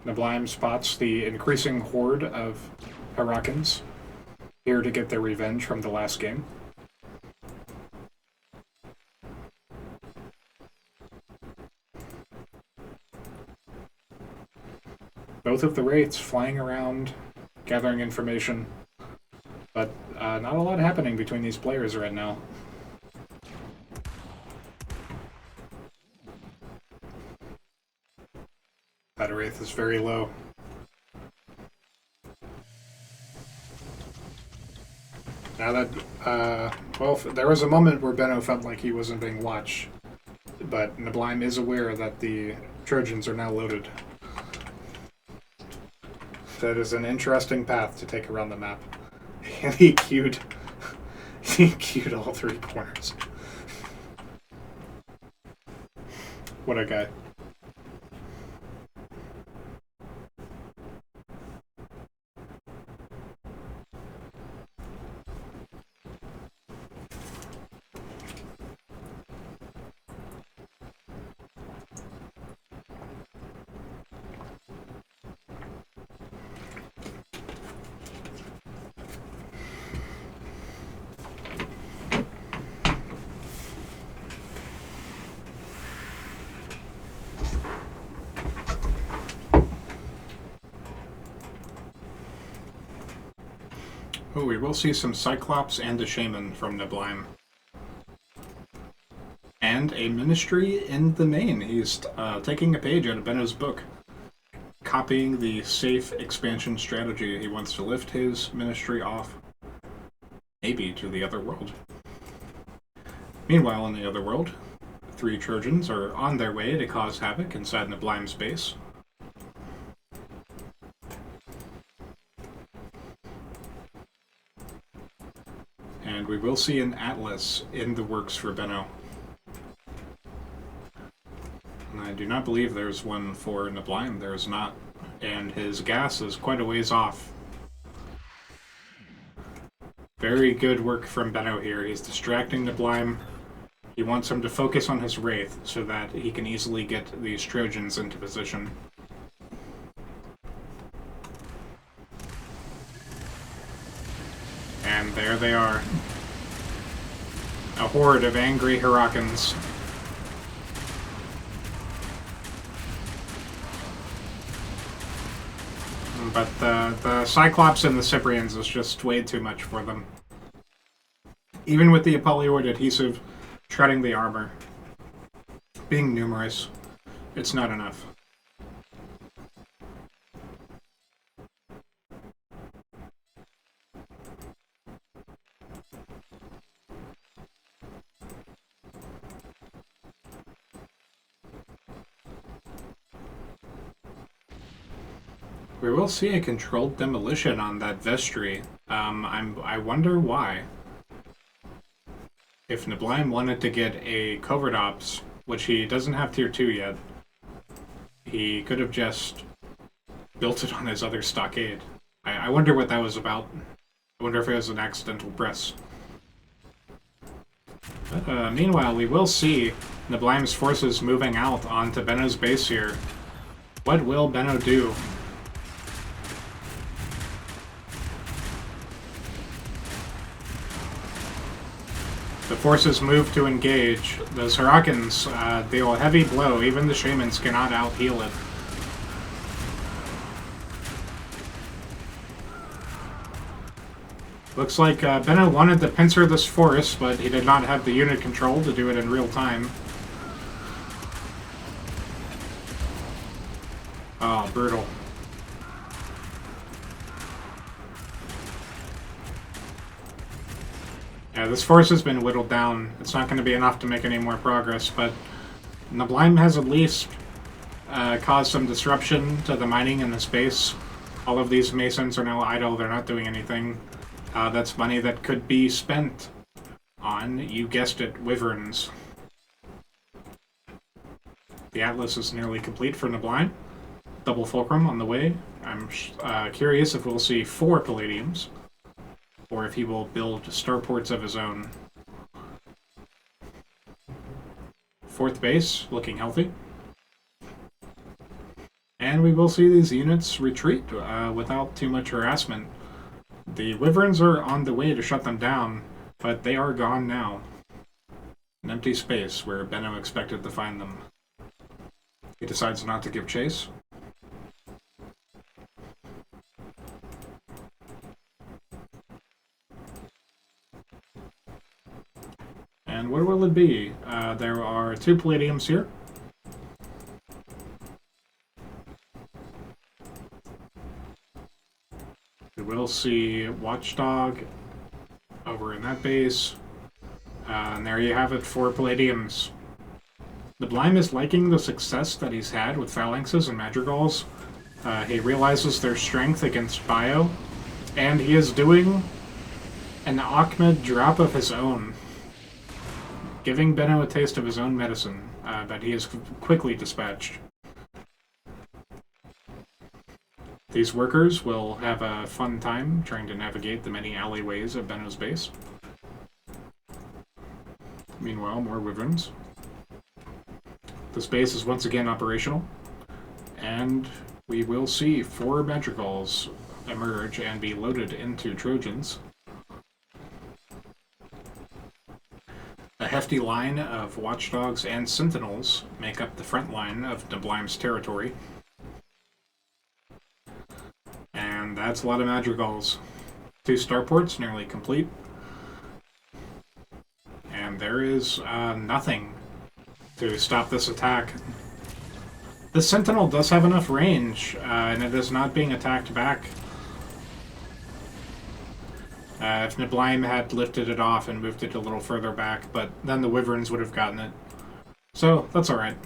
Neblime spots the increasing horde of Hurricanes, here to get their revenge from the last game. Both of the Wraiths flying around, gathering information, but not a lot happening between these players right now. That Wraith is very low. Now that, well, there was a moment where Benno felt like he wasn't being watched, but neblime is aware that the Trojans are now loaded. That is an interesting path to take around the map. And he queued all 3 corners. What a guy. Oh, we will see some Cyclops and a Shaman from Neblime. And a Ministry in the main. He's taking a page out of Benno's book, copying the safe expansion strategy. He wants to lift his Ministry off, maybe to the Otherworld. Meanwhile, in the Otherworld, 3 Trojans are on their way to cause havoc inside Neblime's base. And we will see an Atlas in the works for Benno. And I do not believe there's one for Neblime. There is not. And his gas is quite a ways off. Very good work from Benno here. He's distracting Neblime. He wants him to focus on his Wraith so that he can easily get these Trojans into position. And there they are. A horde of angry Hurricanes. But the Cyclops and the Cyprians is just way too much for them. Even with the Apollyoid adhesive shredding the armor, being numerous, it's not enough. We will see a controlled demolition on that vestry. I wonder why. If Neblime wanted to get a covert ops, which he doesn't have tier 2 yet, he could have just built it on his other stockade. I wonder what that was about. I wonder if it was an accidental press. But meanwhile, we will see Neblime's forces moving out onto Benno's base here. What will Benno do? The forces move to engage. Those Hurricanes deal a heavy blow. Even the Shamans cannot out-heal it. Looks like Benno wanted to pincer this forest, but he did not have the unit control to do it in real time. Oh, brutal. Yeah, this forest has been whittled down. It's not going to be enough to make any more progress, but neblime has at least caused some disruption to the mining in the space. All of these masons are now idle. They're not doing anything. That's money that could be spent on, you guessed it, wyverns. The atlas is nearly complete for neblime. Double fulcrum on the way. I'm curious if we'll see 4 palladiums, or if he will build starports of his own. 4th base, looking healthy. And we will see these units retreat without too much harassment. The wyverns are on the way to shut them down, but they are gone now. An empty space where Benno expected to find them. He decides not to give chase. And what will it be? There are 2 palladiums here. We will see Watchdog over in that base. And there you have it, 4 palladiums. Neblime is liking the success that he's had with phalanxes and madrigals. He realizes their strength against bio, and he is doing an Ahmed drop of his own, giving Benno a taste of his own medicine, but he is quickly dispatched. These workers will have a fun time trying to navigate the many alleyways of Benno's base. Meanwhile, more wyverns. This base is once again operational, and we will see 4 madrigals emerge and be loaded into Trojans. A hefty line of watchdogs and sentinels make up the front line of neblime's territory. And that's a lot of madrigals. 2 starports nearly complete. And there is nothing to stop this attack. The sentinel does have enough range, and it is not being attacked back. If neblime had lifted it off and moved it a little further back, but then the wyverns would have gotten it. So, that's alright.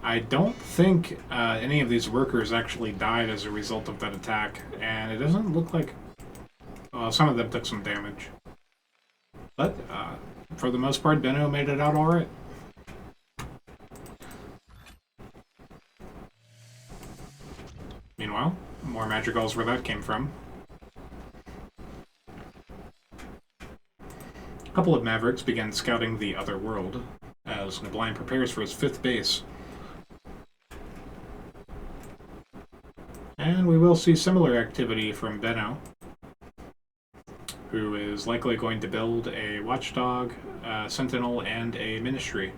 I don't think any of these workers actually died as a result of that attack, and it doesn't look like... some of them took some damage. But, for the most part, Benno made it out alright. Meanwhile, more madrigals where that came from. A couple of Mavericks begin scouting the other world, as neblime prepares for his 5th base. And we will see similar activity from Benno, who is likely going to build a watchdog, sentinel, and a ministry.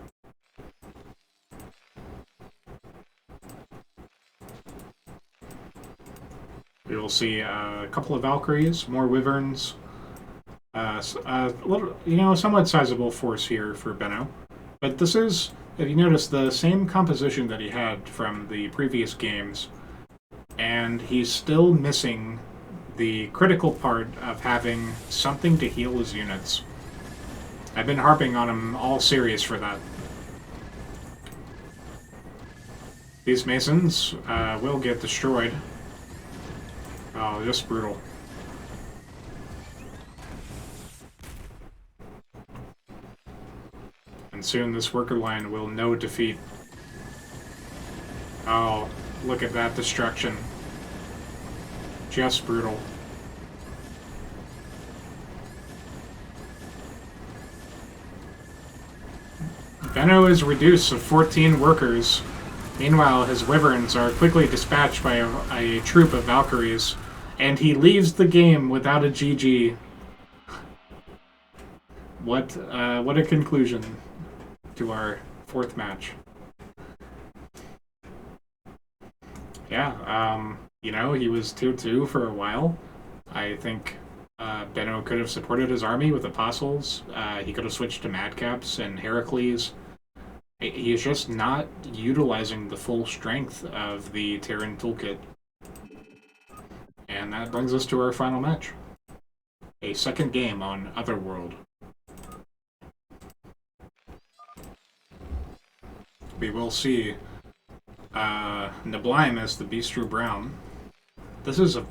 We will see a couple of Valkyries, more wyverns, little, somewhat sizable force here for Benno. But this is, if you notice, the same composition that he had from the previous games, and he's still missing the critical part of having something to heal his units. I've been harping on him all series for that. These masons will get destroyed. Oh, just brutal. And soon this worker line will know defeat. Oh, look at that destruction. Just brutal. Benno is reduced to 14 workers. Meanwhile, his wyverns are quickly dispatched by a troop of Valkyries, and he leaves the game without a GG. What a conclusion to our 4th match. Yeah, You know, he was tier 2 for a while. I think Benno could have supported his army with apostles. He could have switched to madcaps and Heracles. He is just not utilizing the full strength of the Terran toolkit. And that brings us to our final match. A second game on Otherworld. We will see neblime as the Bistro Brown. This is a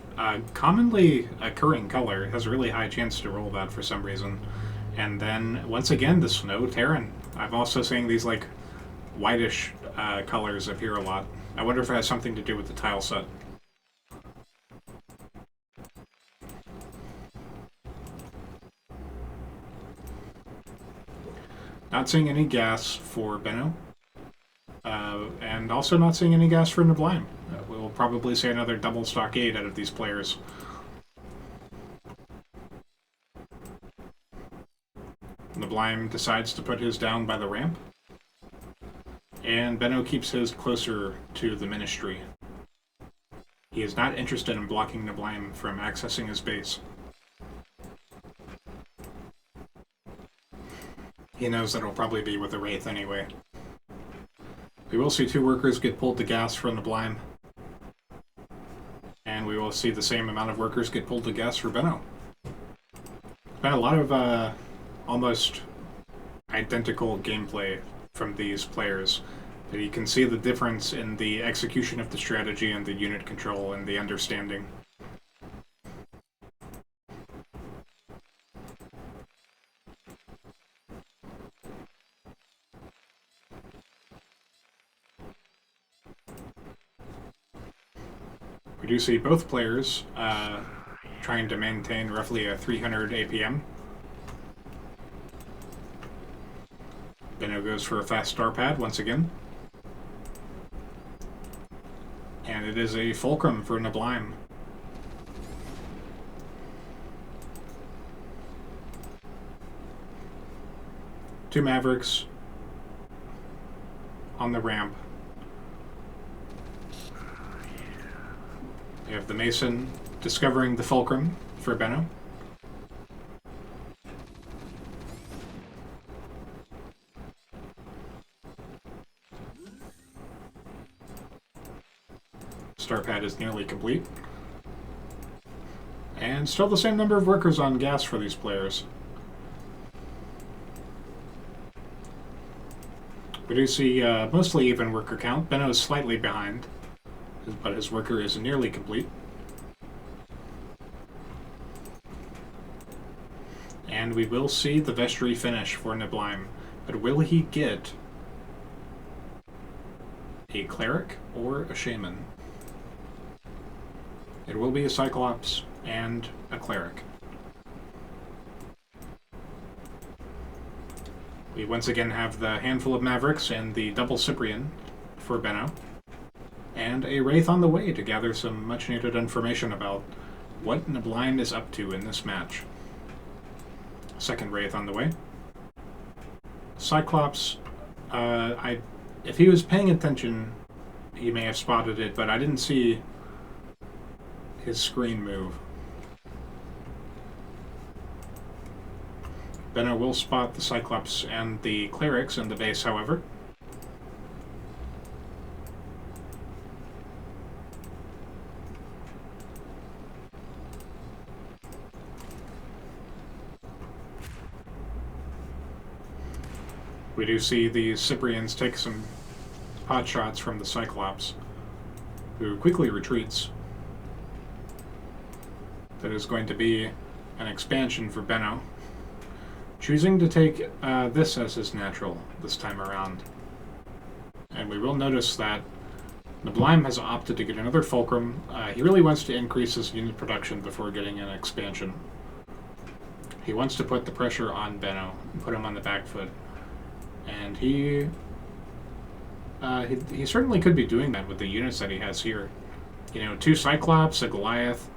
commonly occurring color. It has a really high chance to roll that for some reason. And then, once again, the Snow Terran. I'm also seeing these, like, whitish colors appear a lot. I wonder if it has something to do with the tile set. Not seeing any gas for Benno. And also not seeing any gas for neblime. We'll probably see another double stockade out of these players. Neblime decides to put his down by the ramp. And Benno keeps his closer to the Ministry. He is not interested in blocking neblime from accessing his base. He knows that it'll probably be with a Wraith anyway. We will see 2 workers get pulled to gas from neblime. And we will see the same amount of workers get pulled to gas for Benno. Been a lot of almost identical gameplay from these players. But you can see the difference in the execution of the strategy and the unit control and the understanding. We do see both players trying to maintain roughly a 300 APM. Benno goes for a fast star pad once again. And it is a fulcrum for neblime. Two Mavericks on the ramp. We have the Mason discovering the fulcrum for Benno. Star pad is nearly complete. And still the same number of workers on gas for these players. We do see mostly even worker count. Benno is slightly behind, but his worker is nearly complete. And we will see the vestry finish for neblime. But will he get a cleric or a shaman? It will be a Cyclops and a cleric. We once again have the handful of Mavericks and the double Cyprian for Benno. And a Wraith on the way to gather some much-needed information about what neblime is up to in this match. Second Wraith on the way. Cyclops, if he was paying attention, he may have spotted it, but I didn't see his screen move. Benno will spot the Cyclops and the clerics in the base, however. We do see the Cyprians take some pot shots from the Cyclops, who quickly retreats. That is going to be an expansion for Benno, choosing to take this as his natural this time around. And we will notice that neblime has opted to get another fulcrum. He really wants to increase his unit production before getting an expansion. He wants to put the pressure on Benno and put him on the back foot. And he certainly could be doing that with the units that he has here. You know, 2 Cyclops, a Goliath.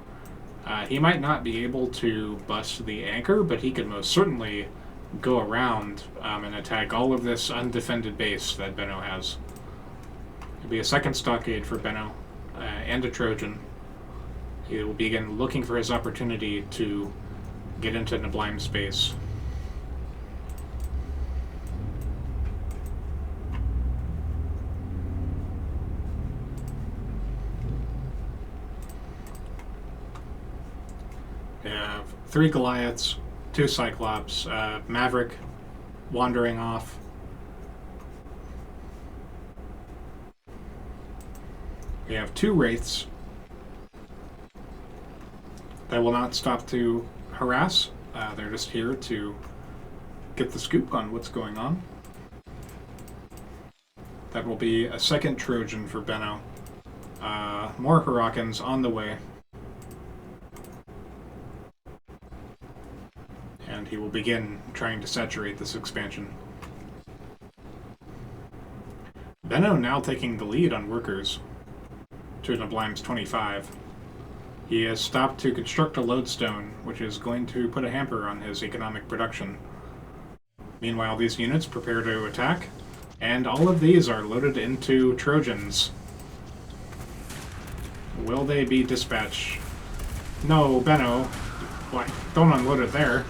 He might not be able to bust the anchor, but he could most certainly go around and attack all of this undefended base that Benno has. It'd be a second stockade for Benno, and a Trojan. He will begin looking for his opportunity to get into neblime space. We have 3 Goliaths, 2 Cyclops, Maverick wandering off. We have 2 Wraiths that will not stop to harass. They're just here to get the scoop on what's going on. That will be a second Trojan for Benno. More Hurricanes on the way. And he will begin trying to saturate this expansion. Benno now taking the lead on workers to Neblime's 25. He has stopped to construct a lodestone, which is going to put a hamper on his economic production. Meanwhile, these units prepare to attack, and all of these are loaded into Trojans. Will they be dispatched? No, Benno. Why? Don't unload it there.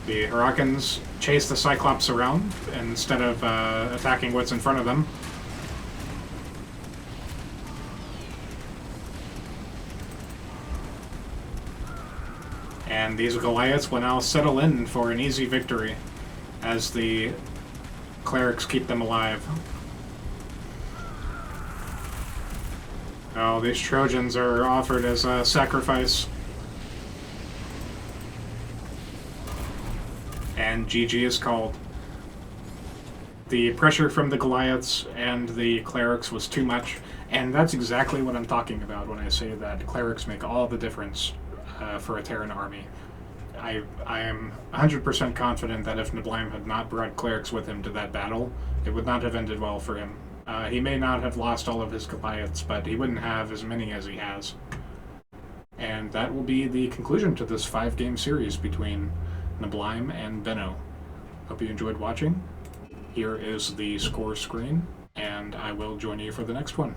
The Hurricanes chase the Cyclops around instead of attacking what's in front of them. And these Goliaths will now settle in for an easy victory as the clerics keep them alive. Oh, these Trojans are offered as a sacrifice. And GG is called. The pressure from the Goliaths and the clerics was too much, and that's exactly what I'm talking about when I say that clerics make all the difference for a Terran army. I am 100% confident that if Neblime had not brought clerics with him to that battle, it would not have ended well for him. He may not have lost all of his Goliaths, but he wouldn't have as many as he has. And that will be the conclusion to this 5-game series between Neblime and Benno. Hope you enjoyed watching. Here is the score screen, and I will join you for the next one.